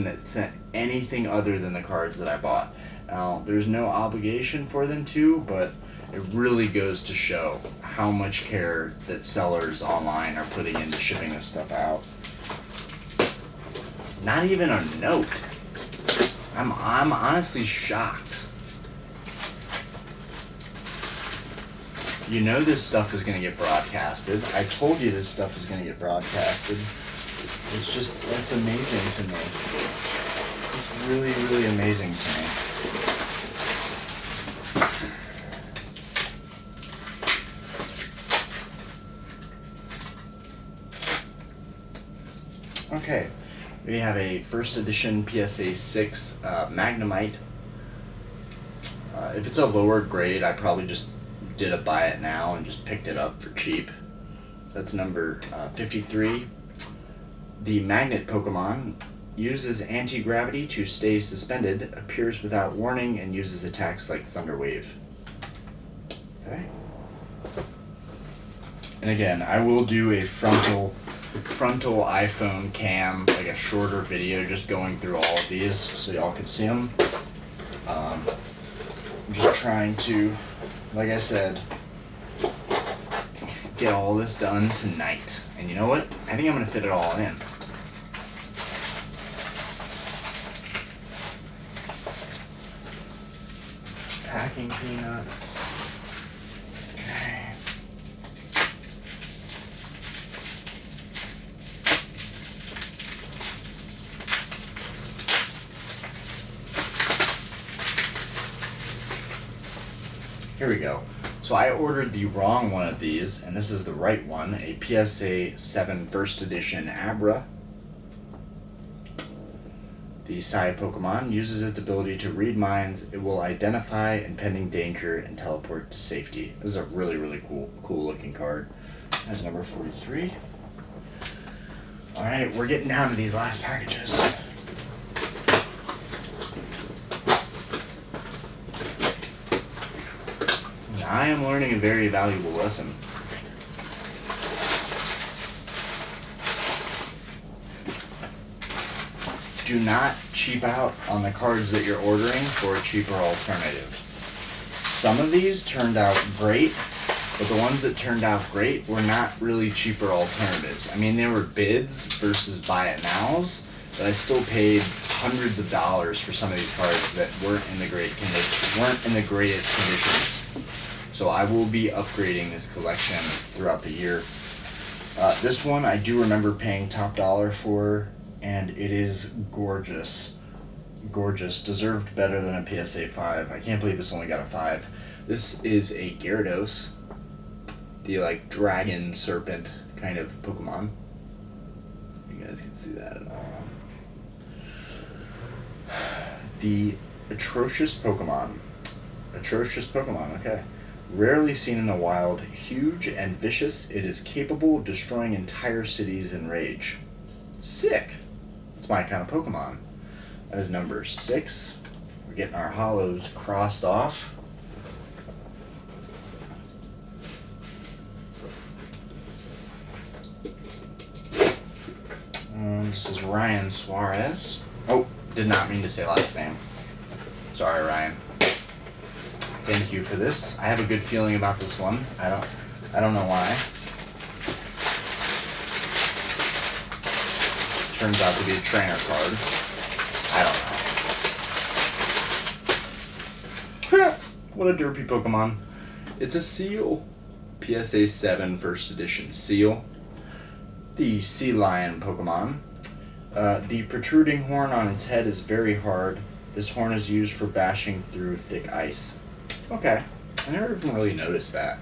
that sent anything other than the cards that I bought. Now, there's no obligation for them to, but it really goes to show how much care that sellers online are putting into shipping this stuff out. Not even a note. I'm honestly shocked. You know this stuff is going to get broadcasted. I told you this stuff is going to get broadcasted. It's amazing to me. It's really, really amazing to me. Okay. We have a first edition PSA 6 Magnemite. If it's a lower grade, I probably just did a buy it now and just picked it up for cheap. That's number 53. The Magnet Pokemon uses anti-gravity to stay suspended, appears without warning, and uses attacks like Thunder Wave. Okay. And again, I will do a frontal iPhone cam, like a shorter video just going through all of these so y'all can see them. I'm just trying to, like I said, get all this done tonight. And you know what? I think I'm going to fit it all in. Packing peanuts. Okay. Here we go. So I ordered the wrong one of these, and this is the right one, a PSA 7 First Edition Abra. The Psi Pokemon uses its ability to read minds. It will identify impending danger and teleport to safety. This is a really, really cool looking card. That's number 43. Alright, we're getting down to these last packages. I am learning a very valuable lesson. Do not cheap out on the cards that you're ordering for a cheaper alternative. Some of these turned out great, but the ones that turned out great were not really cheaper alternatives. I mean, they were bids versus buy it nows, but I still paid hundreds of dollars for some of these cards that weren't in the greatest conditions. So I will be upgrading this collection throughout the year. This one I do remember paying top dollar for, and it is gorgeous. Gorgeous. Deserved better than a PSA 5. I can't believe this only got a 5. This is a Gyarados, the like dragon serpent kind of Pokemon. You guys can see that at all. The atrocious Pokemon. Atrocious Pokemon, okay. Rarely seen in the wild, huge and vicious, it is capable of destroying entire cities in rage. Sick! That's my kind of Pokemon. That is number 6. We're getting our hollows crossed off. This is Ryan Suarez. Oh, did not mean to say last name. Sorry, Ryan. Thank you for this. I have a good feeling about this one. I don't know why. Turns out to be a trainer card. I don't know. What a derpy Pokemon. It's a seal. PSA 7 first edition seal. The sea lion Pokemon. The protruding horn on its head is very hard. This horn is used for bashing through thick ice. Okay. I never even really noticed that.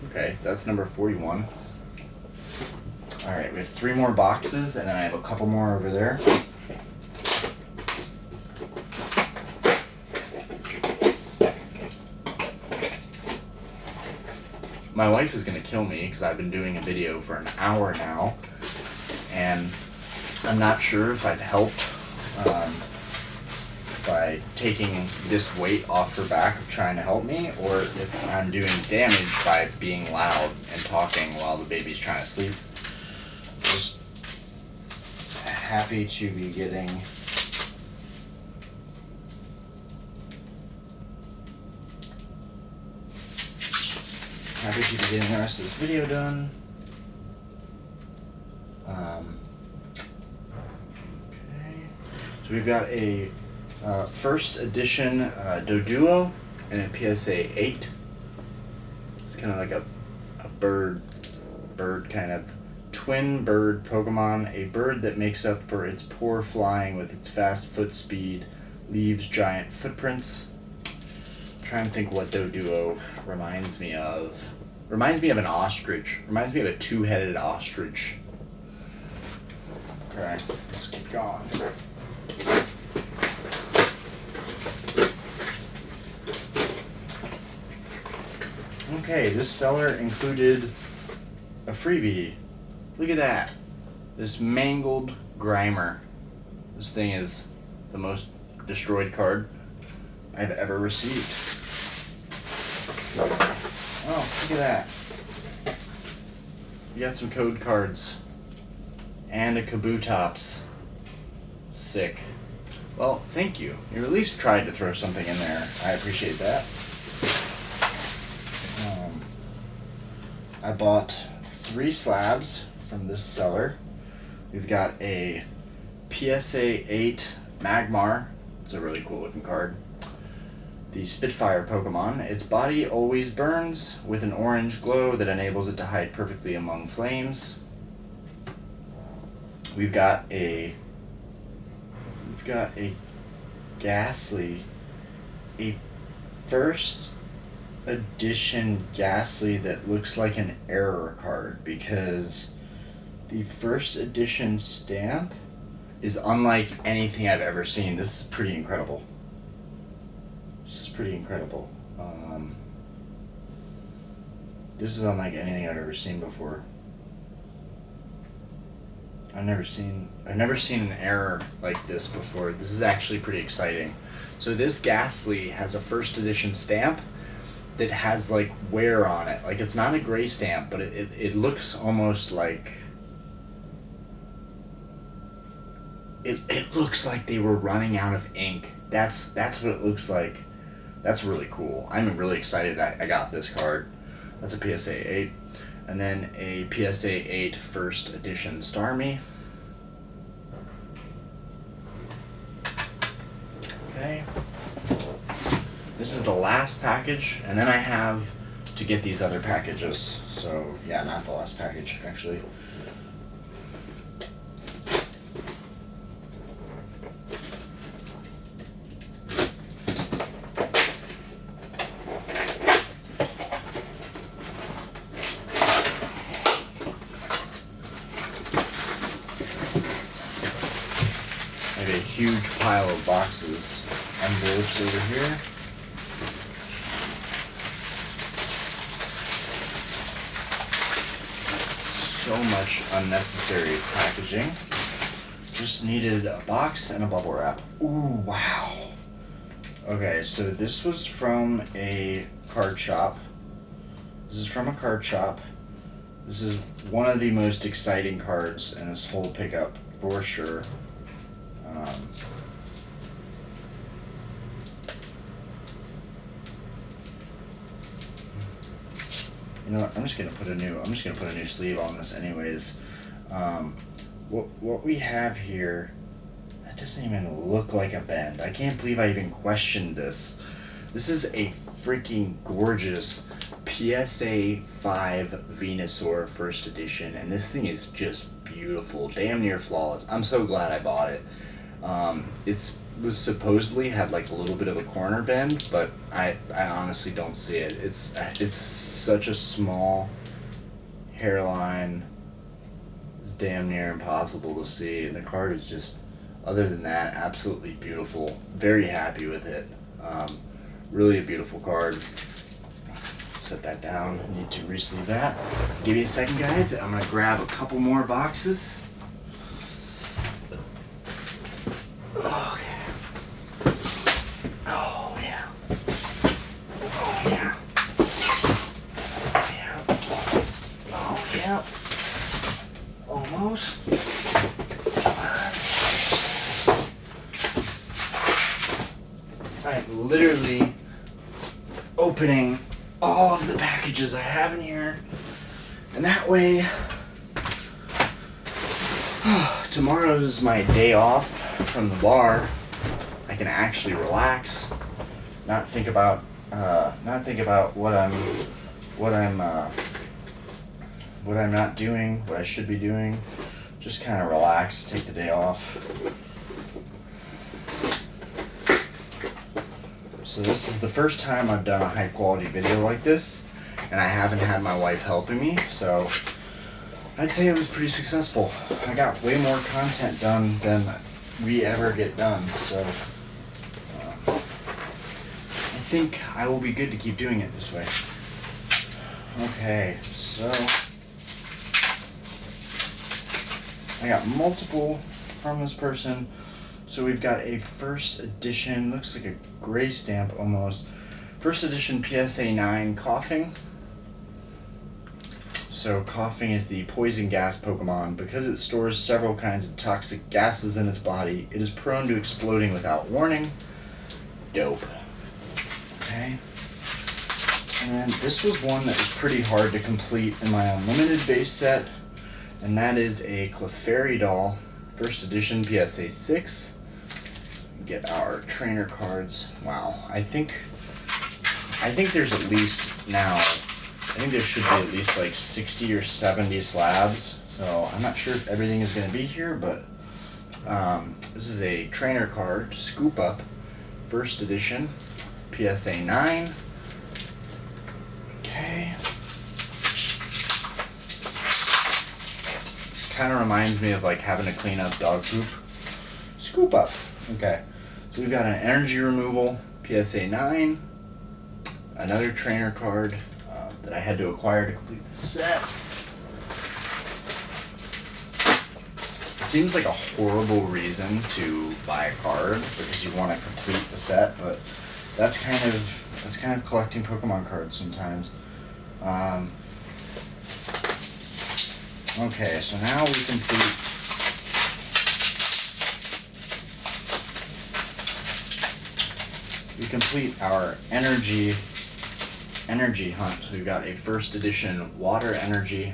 Okay, that's number 41. Alright, we have 3 more boxes, and then I have a couple more over there. My wife is going to kill me because I've been doing a video for an hour now, and I'm not sure if I've helped by taking this weight off her back of trying to help me, or if I'm doing damage by being loud and talking while the baby's trying to sleep. Just happy to be getting the rest of this video done. Okay, so we've got a first edition Doduo and a PSA 8. It's kind of like a bird kind of twin bird Pokemon, a bird that makes up for its poor flying with its fast foot speed, leaves giant footprints. I'm trying to think what Doduo reminds me of. Reminds me of an ostrich. Reminds me of a 2-headed ostrich. Okay, let's keep going. Okay, this seller included a freebie. Look at that. This Mangled Grimer. This thing is the most destroyed card I've ever received. Oh, look at that. You got some code cards. And a Kabutops. Sick. Well, thank you. You at least tried to throw something in there. I appreciate that. I bought 3 slabs from this seller. We've got a PSA 8 Magmar. It's a really cool looking card. The Spitfire Pokemon. Its body always burns with an orange glow that enables it to hide perfectly among flames. We've got a Ghastly, a first edition Ghastly that looks like an error card because the first edition stamp is unlike anything I've ever seen. This is pretty incredible. This is unlike anything I've ever seen before. I've never seen an error like this before. This is actually pretty exciting. So this Ghastly has a first edition stamp, that has like wear on it. Like it's not a gray stamp, but it looks almost like it looks like they were running out of ink. That's what it looks like. That's really cool. I'm really excited I got this card. That's a PSA 8. And then a PSA 8 first edition Starmie. Okay. This is the last package, and then I have to get these other packages. So, yeah, not the last package, actually. I have a huge pile of boxes, envelopes over here. So much unnecessary packaging. Just needed a box and a bubble wrap. Ooh, wow. Okay, so this was from a card shop. This is from a card shop. This is one of the most exciting cards in this whole pickup, for sure. You know what? I'm just gonna put a new sleeve on this, anyways. What we have here, that doesn't even look like a bend. I can't believe I even questioned this. This is a freaking gorgeous PSA 5 Venusaur first edition, and this thing is just beautiful, damn near flawless. I'm so glad I bought it. It was supposedly had like a little bit of a corner bend, but I honestly don't see it. It's such a small hairline. It's damn near impossible to see, and the card is just, other than that, absolutely beautiful. Very happy with it. Really a beautiful card. Set that down. I need to re-sleeve that. Give me a second, guys. I'm gonna grab a couple more boxes. Okay. Oh yeah. Oh yeah. Yeah. Oh yeah. Almost. I'm literally opening all of the packages I have in here, and that way tomorrow's my day off from the bar. I can actually relax, not think about what I'm not doing, what I should be doing. Just kind of relax, take the day off. So this is the first time I've done a high quality video like this, and I haven't had my wife helping me, so I'd say it was pretty successful. I got way more content done than we ever get done, so I think I will be good to keep doing it this way. Okay, so I got multiple from this person. So we've got a first edition, looks like a gray stamp almost. First edition Psa9 Coughing. So Coughing is the poison gas Pokemon. Because it stores several kinds of toxic gases in its body, it is prone to exploding without warning. Dope. Okay. And this was one that was pretty hard to complete in my unlimited base set. And that is a Clefairy Doll, first edition PSA 6. Get our trainer cards. Wow, I think there's at least now, I think there should be at least like 60 or 70 slabs. So I'm not sure if everything is going to be here, but this is a trainer card, Scoop Up, first edition, PSA 9. Okay. Kind of reminds me of like having to clean up dog poop. Scoop Up. Okay. So we've got an energy removal, PSA 9, another trainer card that I had to acquire to complete the set. It seems like a horrible reason to buy a card because you want to complete the set, but that's kind of collecting Pokemon cards sometimes. Okay, so now we complete our energy hunt. So we've got a first edition Water Energy,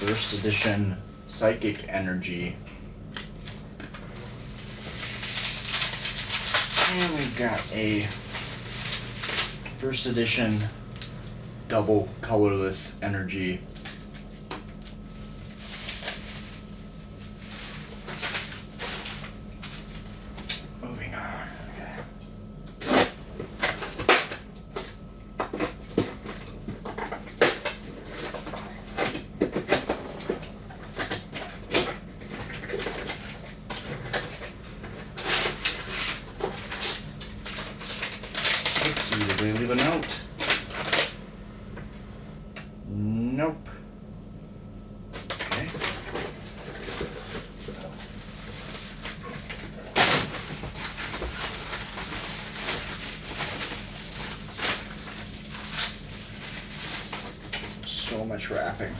first edition Psychic Energy, and we've got a first edition double colorless energy. Moving on. Okay. Let's see, did we leave a note? Nope. Okay. So much wrapping.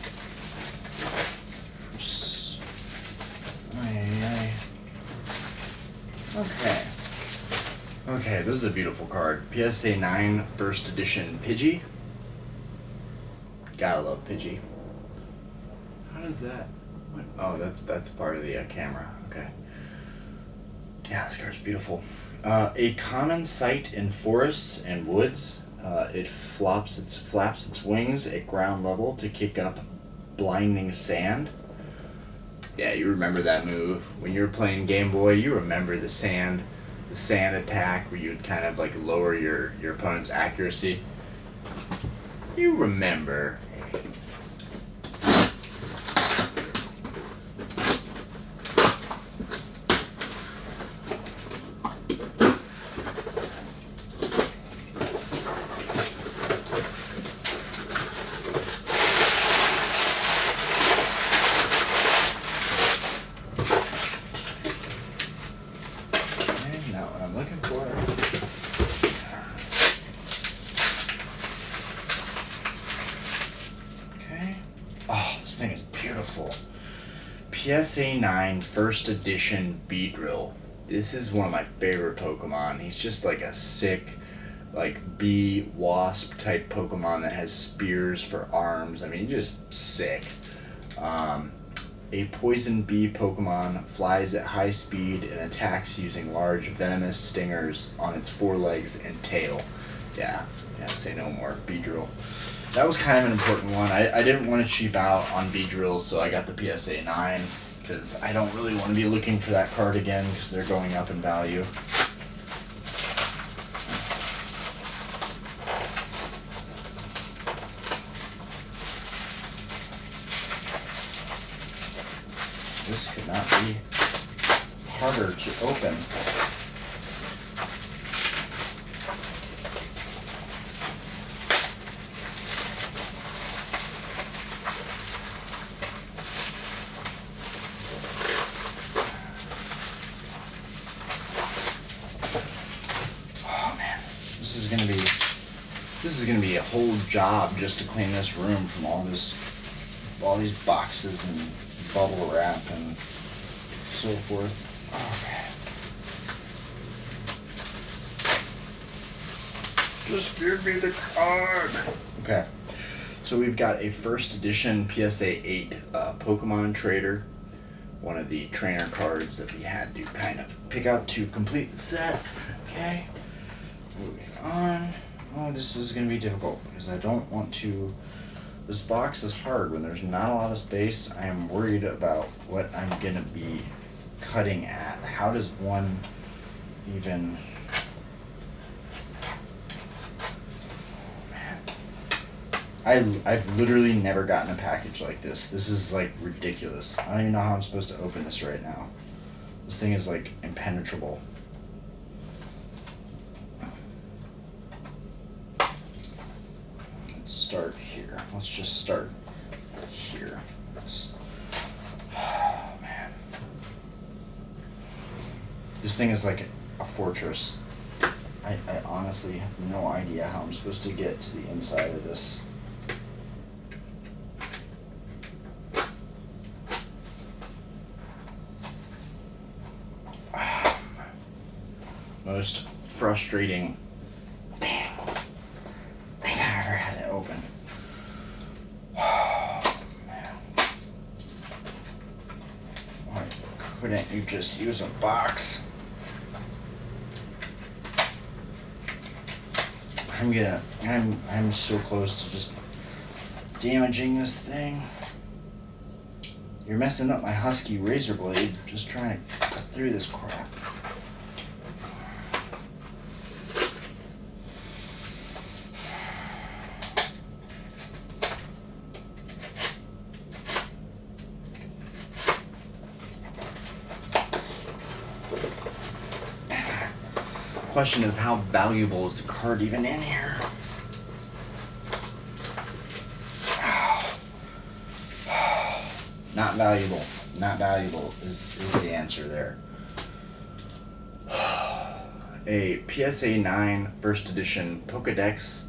Okay. Okay, this is a beautiful card. PSA 9 first edition Pidgey. Gotta love Pidgey. How does that? What? Oh, that's part of the camera. Okay. Yeah, this card's beautiful. A common sight in forests and woods. It flaps its wings at ground level to kick up blinding sand. Yeah, you remember that move when you were playing Game Boy. You remember the sand attack where you'd kind of like lower your opponent's accuracy. You remember. PSA 9 first edition Beedrill. This is one of my favorite Pokemon. He's just like a sick, like bee wasp type Pokemon that has spears for arms. I mean, just sick. A poison bee Pokemon, flies at high speed and attacks using large venomous stingers on its forelegs and tail. Yeah, say no more. Beedrill. That was kind of an important one. I didn't want to cheap out on Beedrill, so I got the PSA 9 because I don't really want to be looking for that card again because they're going up in value. This could not be harder to open. This is gonna be a whole job just to clean this room from all these boxes and bubble wrap and so forth. Okay. Just give me the card. Okay. So we've got a first edition PSA 8 Pokemon Trader. One of the trainer cards that we had to kind of pick up to complete the set. Okay. Moving on. Oh, this is going to be difficult because I don't want to... This box is hard when there's not a lot of space. I am worried about what I'm going to be cutting at. How does one even... I've literally never gotten a package like this. This is like ridiculous. I don't even know how I'm supposed to open this right now. This thing is like impenetrable. Let's start here. Let's just start here. Oh man. This thing is like a fortress. I honestly have no idea how I'm supposed to get to the inside of this. Most frustrating thing I ever had to open. Oh, man. Why couldn't you just use a box? I'm so close to just damaging this thing. You're messing up my husky razor blade just trying to cut through this crap. Question is, how valuable is the card even in here? Not valuable. Not valuable is the answer there. A PSA 9 first edition Pokedex,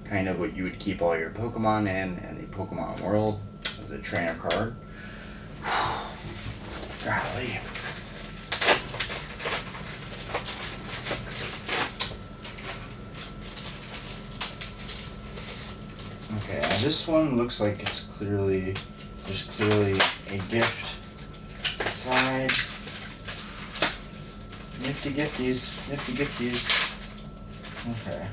kind of what you would keep all your Pokemon in the Pokemon world, as a trainer card. Golly. Okay, now this one looks like there's clearly a gift inside. Nifty gifties. Okay.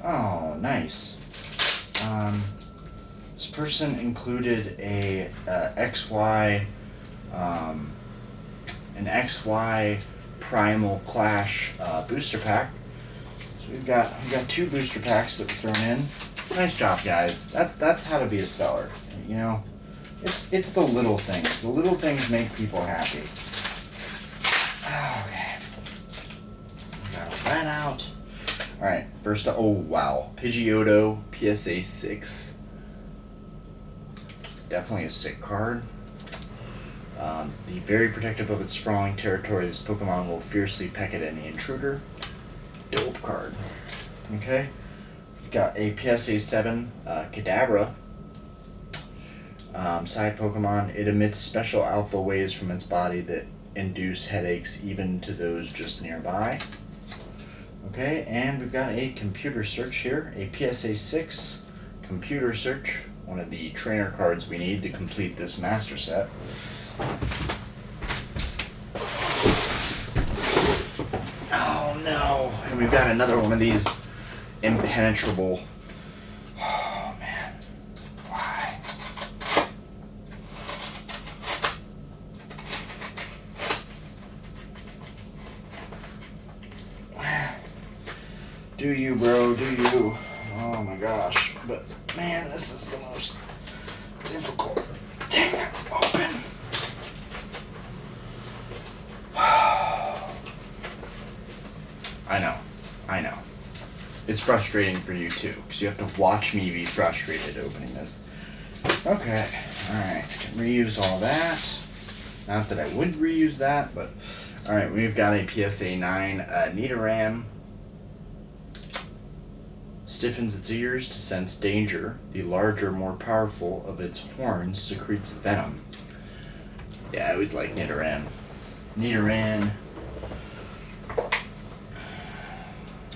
Oh, nice. This person included an XY Primal Clash booster pack. So we've got 2 booster packs that we've thrown in. Nice job, guys. That's how to be a seller. You know, it's the little things. The little things make people happy. Okay. We got all that out. All right, first up. Oh wow, Pidgeotto PSA 6. Definitely a sick card. The very protective of its sprawling territory, this Pokemon will fiercely peck at any intruder. Dope card. Okay. We've got a PSA 7 Kadabra. Side Pokemon. It emits special alpha waves from its body that induce headaches even to those just nearby. Okay, and we've got a computer search here. A PSA 6 computer search. One of the trainer cards we need to complete this master set. Oh no! And we've got another one of these impenetrable. Oh man. Why? Do you, bro? Do you? Oh my gosh. But man, this is the most difficult thing to open. I know. It's frustrating for you too, because you have to watch me be frustrated opening this. Okay, alright, can reuse all that. Not that I would reuse that, but... Alright, we've got a PSA 9 Nidoran. Stiffens its ears to sense danger. The larger, more powerful of its horns secretes venom. Yeah, I always like Nidoran.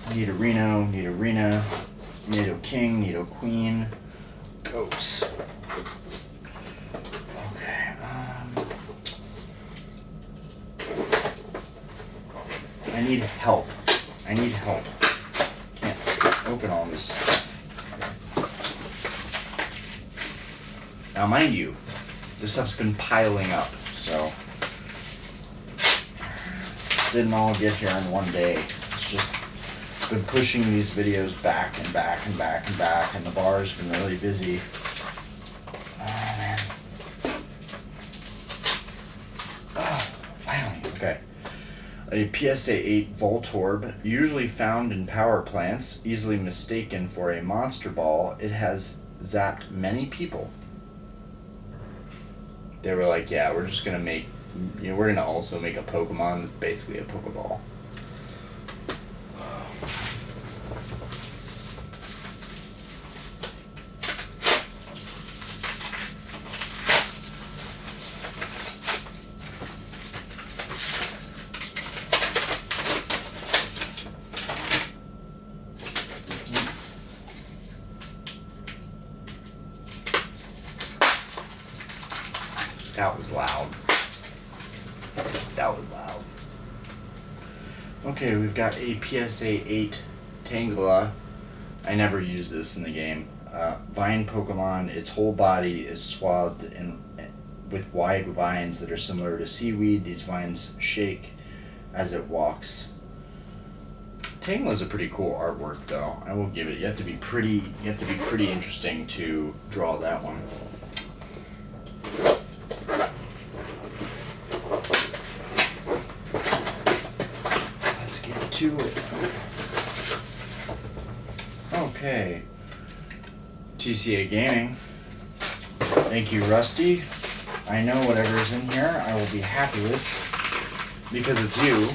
Nidorino, Nidorina, Neato King, Neato Queen, goats. Okay, I need help. Can't open all this stuff. Now, mind you, this stuff's been piling up, so it didn't all get here in one day. It's just been pushing these videos back and back and back and back, and the bar's been really busy. Oh man. Oh, finally. Okay. A PSA 8 Voltorb, usually found in power plants, easily mistaken for a monster ball, it has zapped many people. They were like, yeah, we're just gonna make you know, we're gonna also make a Pokemon that's basically a Pokeball. That was loud. That was loud. Okay, we've got a Psa 8 Diglett. I never used this in the game. Vine Pokemon. Its whole body is swathed with wide vines that are similar to seaweed. These vines shake as it walks. Diglett's a pretty cool artwork, though. I will give it. You have to be pretty interesting to draw that one. To it. Okay. TCA Gaming. Thank you, Rusty. I know whatever's in here I will be happy with because it's you.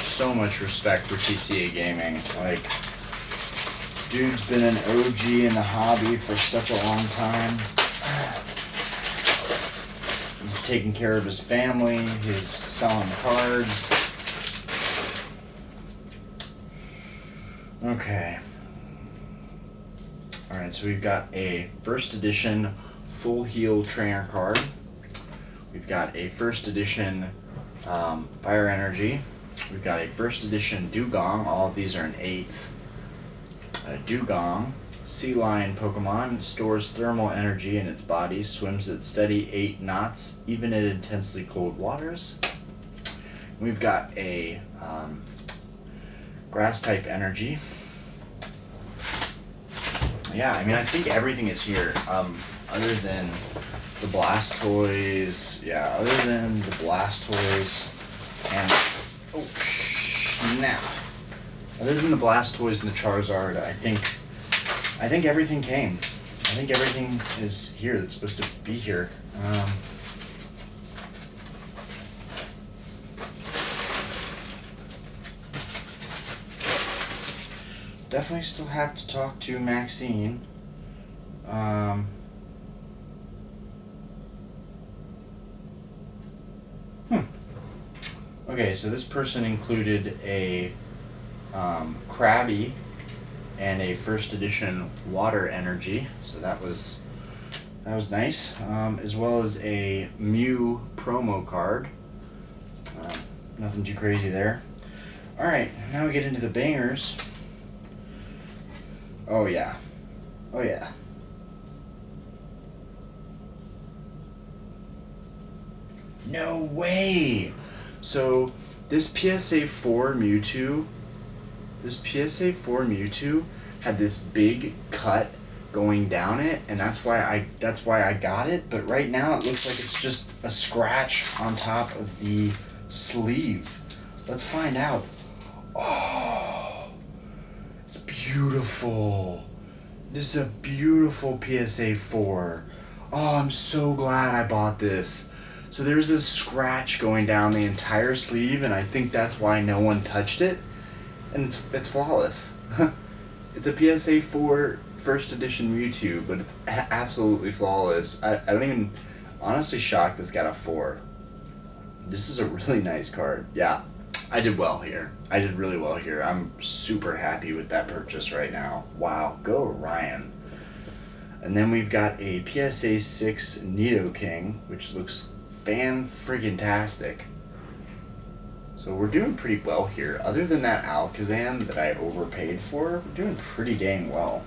So much respect for TCA Gaming. Like, dude's been an OG in the hobby for such a long time. He's taking care of his family. He's selling cards. Okay. Alright, so we've got a first edition Full Heal Trainer card. We've got a first edition Fire Energy. We've got a first edition Dugong. All of these are in 8s. Dugong, sea lion Pokemon, stores thermal energy in its body, swims at steady 8 knots, even in intensely cold waters. We've got a grass type energy. Yeah, I mean, I think everything is here, other than the Blastoise. Yeah, other than the Blastoise and oh snap. Other than the Blastoise and the Charizard, I think everything came. I think everything is here that's supposed to be here. Definitely still have to talk to Maxine. Okay, so this person included a Krabby and a first edition Water Energy, so that was nice, as well as a Mew promo card. Nothing too crazy there. Alright, now we get into the bangers. Oh yeah. Oh yeah. No way! So this PSA 4 Mewtwo had this big cut going down it, and that's why I got it, but right now it looks like it's just a scratch on top of the sleeve. Let's find out. Oh, it's beautiful. This is a beautiful PSA 4. Oh, I'm so glad I bought this. So there's this scratch going down the entire sleeve, and I think that's why no one touched it. And it's flawless. It's a PSA 4 first edition Mewtwo, but it's absolutely flawless. I don't even, honestly shocked this got a 4. This is a really nice card. Yeah, I did well here. I did really well here. I'm super happy with that purchase right now. Wow, go Ryan. And then we've got a PSA 6 Neato King, which looks fan-friggin-tastic. So we're doing pretty well here. Other than that Alakazam that I overpaid for, we're doing pretty dang well.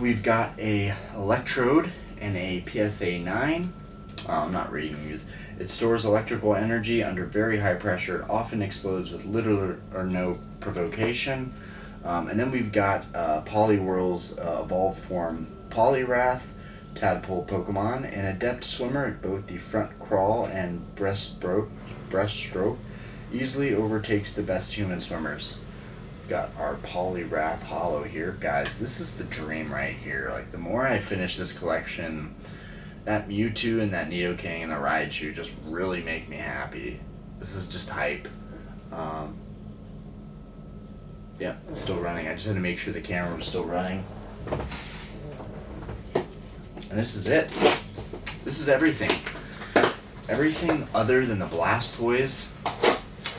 We've got a Electrode and a PSA 9. I'm not reading these. It stores electrical energy under very high pressure. It often explodes with little or no provocation. And then we've got Poliwhirl's evolved form Poliwrath, tadpole Pokemon, an adept swimmer at both the front crawl and breaststroke. easily overtakes the best human swimmers. We've got our Poliwrath Hollow here. Guys, this is the dream right here. Like, the more I finish this collection, that Mewtwo and that Neato King and the Raichu just really make me happy. This is just hype. Yeah, it's still running. I just had to make sure the camera was still running. And this is it. This is everything. Everything other than the Blastoise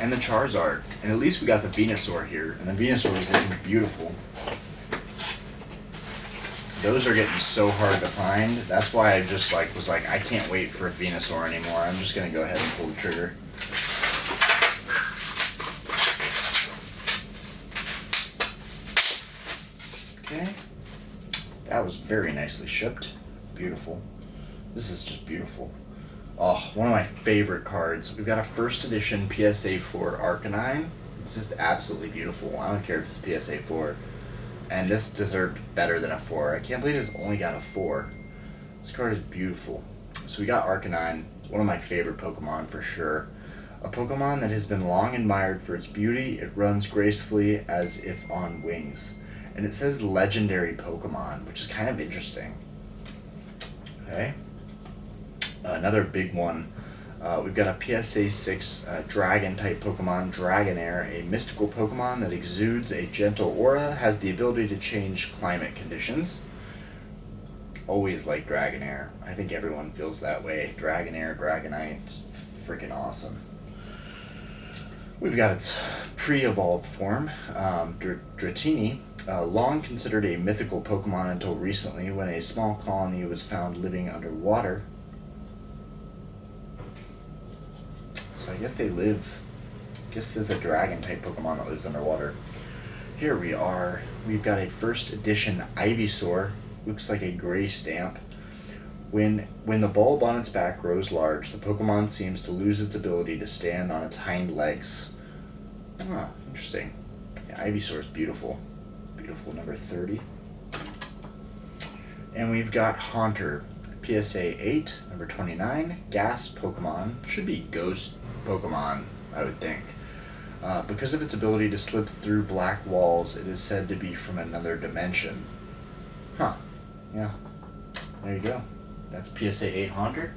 and the Charizard. And at least we got the Venusaur here. And the Venusaur is looking beautiful. Those are getting so hard to find. That's why I just was like, I can't wait for a Venusaur anymore. I'm just going to go ahead and pull the trigger. Okay. That was very nicely shipped. Beautiful. This is just beautiful. Oh, one of my favorite cards. We've got a first edition PSA 4 Arcanine. It's just absolutely beautiful. I don't care if it's PSA 4. And this deserved better than a 4. I can't believe it's only got a 4. This card is beautiful. So we got Arcanine. It's one of my favorite Pokemon for sure. A Pokemon that has been long admired for its beauty. It runs gracefully as if on wings. And it says legendary Pokemon, which is kind of interesting. Okay. Another big one. We've got a PSA 6 Dragon-type Pokemon, Dragonair, a mystical Pokemon that exudes a gentle aura, has the ability to change climate conditions. Always like Dragonair. I think everyone feels that way. Dragonair, Dragonite, freaking awesome. We've got its pre-evolved form, Dratini, long considered a mythical Pokemon until recently when a small colony was found living underwater. So I guess they live, I guess there's a dragon-type Pokemon that lives underwater. Here we are. We've got a first edition Ivysaur. Looks like a gray stamp. When the bulb on its back grows large, the Pokemon seems to lose its ability to stand on its hind legs. Ah, interesting. Yeah, Ivysaur is beautiful. Beautiful, number 30. And we've got Haunter, PSA 8, number 29, Gas Pokemon. Should be Ghost Pokemon, I would think. Because of its ability to slip through black walls, it is said to be from another dimension. Huh. Yeah. There you go. That's PSA 8 Haunter.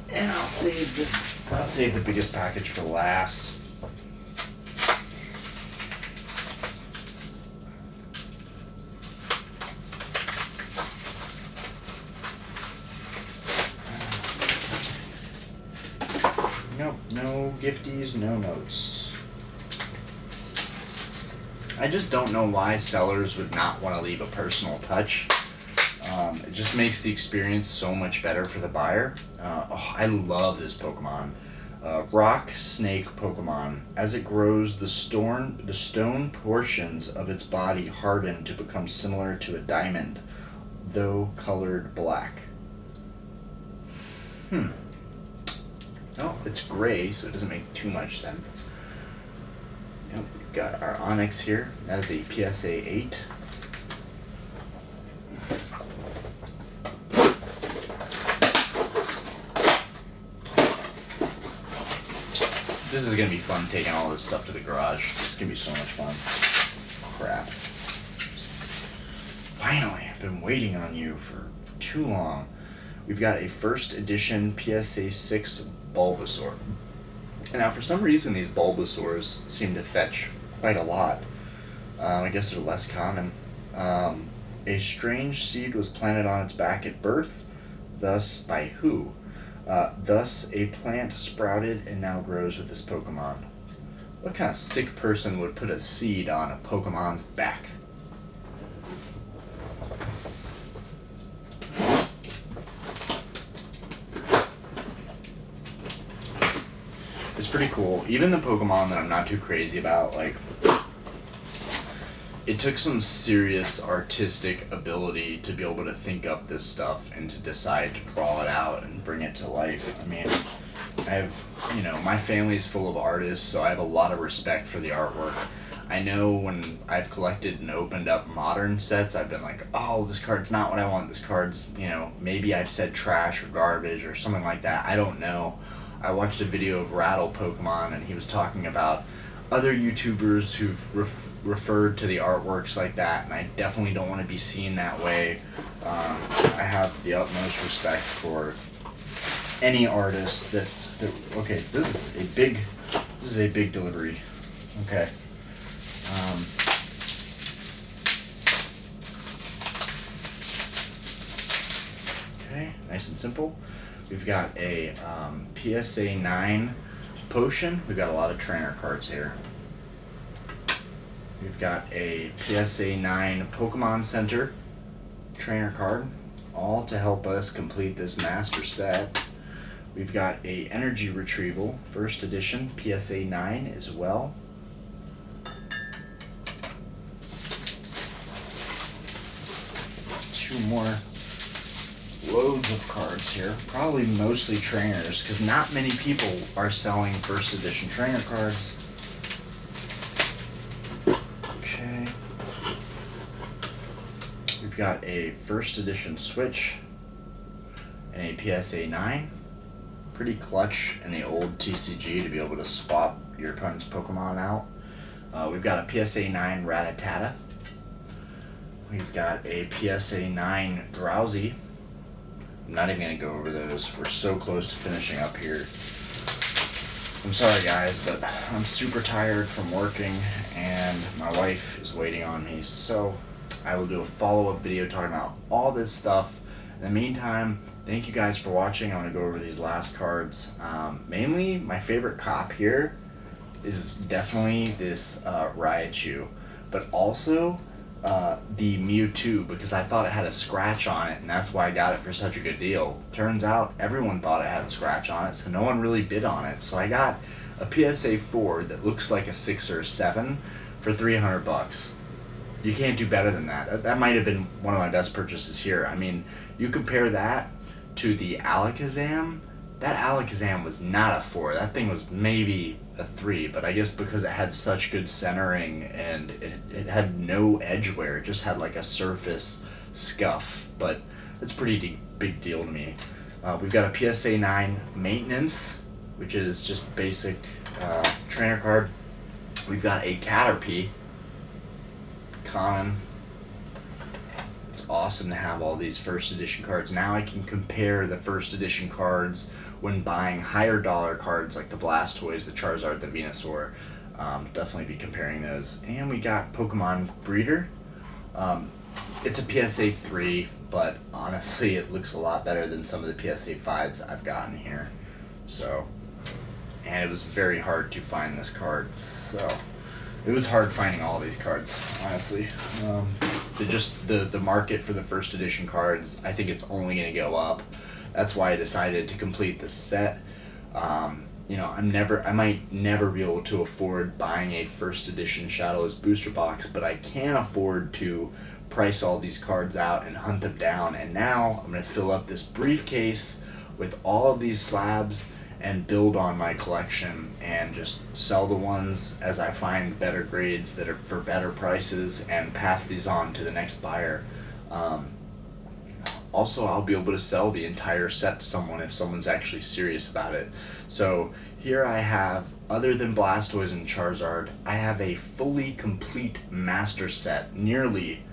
And I'll save the biggest package for last. Nope, no gifties, no notes. I just don't know why sellers would not want to leave a personal touch. It just makes the experience so much better for the buyer. I love this Pokemon. Rock Snake Pokemon. As it grows, the stone portions of its body harden to become similar to a diamond, though colored black. No, it's gray, so it doesn't make too much sense. Yep, we've got our Onyx here. That is a PSA 8. This is going to be fun taking all this stuff to the garage. It's going to be so much fun. Crap. Finally, I've been waiting on you for too long. We've got a first edition PSA 6 Bulbasaur. And now for some reason these Bulbasaurs seem to fetch quite a lot. I guess they're less common. A strange seed was planted on its back at birth. Thus, by who? Thus, a plant sprouted and now grows with this Pokemon. What kind of sick person would put a seed on a Pokemon's back? It's pretty cool. Even the Pokemon that I'm not too crazy about, like, it took some serious artistic ability to be able to think up this stuff and to decide to draw it out and bring it to life. I mean, I have, my family's full of artists, so I have a lot of respect for the artwork. I know when I've collected and opened up modern sets, I've been like, oh, this card's not what I want. This card's, maybe I've said trash or garbage or something like that. I don't know. I watched a video of Rattle Pokemon, and he was talking about other YouTubers who've referred to the artworks like that, and I definitely don't want to be seen that way. I have the utmost respect for any artist okay, so this is a big delivery. Okay. Okay, nice and simple. We've got a PSA 9 potion. We've got a lot of trainer cards here. We've got a PSA 9 Pokemon Center trainer card, all to help us complete this master set. We've got a Energy Retrieval first edition PSA 9 as well. Two more loads of cards here, probably mostly trainers, because not many people are selling first edition trainer cards. Okay. We've got a first edition Switch and a PSA 9. Pretty clutch in the old TCG to be able to swap your opponent's Pokemon out. We've got a PSA 9 Rattata. We've got a PSA 9 Drowsy. I'm not even going to go over those. We're so close to finishing up here. I'm sorry guys, but I'm super tired from working and my wife is waiting on me. So I will do a follow-up video talking about all this stuff. In the meantime, thank you guys for watching. I'm going to go over these last cards. Mainly, my favorite cop here is definitely this Raichu, but also the Mewtwo, because I thought it had a scratch on it, and that's why I got it for such a good deal. Turns out everyone thought it had a scratch on it, so no one really bid on it. So I got a PSA 4 that looks like a 6 or a 7 for $300. You can't do better than that. That might have been one of my best purchases here. I mean, you compare that to the Alakazam. That Alakazam was not a 4. That thing was maybe a 3, but I guess because it had such good centering and it had no edge wear, it just had like a surface scuff, but it's a pretty big deal to me. We've got a PSA 9 Maintenance, which is just basic trainer card. We've got a Caterpie, common. It's awesome to have all these first edition cards. Now I can compare the first edition cards when buying higher dollar cards like the Blastoise, the Charizard, the Venusaur. Definitely be comparing those. And we got Pokemon Breeder. It's a PSA 3, but honestly it looks a lot better than some of the PSA 5s I've gotten here. So, and it was very hard to find this card. So it was hard finding all these cards, honestly. The market for the first edition cards, I think it's only going to go up. That's why I decided to complete the set. You know, I might never be able to afford buying a first edition Shadowless booster box, but I can afford to price all these cards out and hunt them down. And now I'm going to fill up this briefcase with all of these slabs and build on my collection and just sell the ones as I find better grades that are for better prices and pass these on to the next buyer. Also, I'll be able to sell the entire set to someone if someone's actually serious about it. So here I have, other than Blastoise and Charizard, I have a fully complete master set, nearly,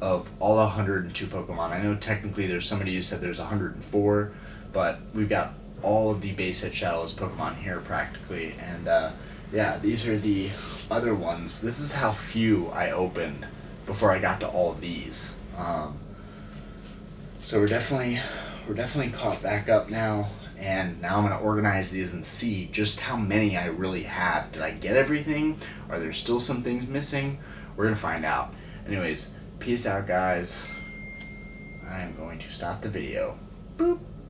of all 102 Pokemon. I know technically there's somebody who said there's 104, but we've got all of the base set Shadowless Pokemon here practically, and yeah, these are the other ones. This is how few I opened before I got to all of these. So we're definitely caught back up now, and now I'm gonna organize these and see just how many I really have. Did I get everything? Are there still some things missing? We're gonna find out. Anyways, peace out guys. I am going to stop the video. Boop.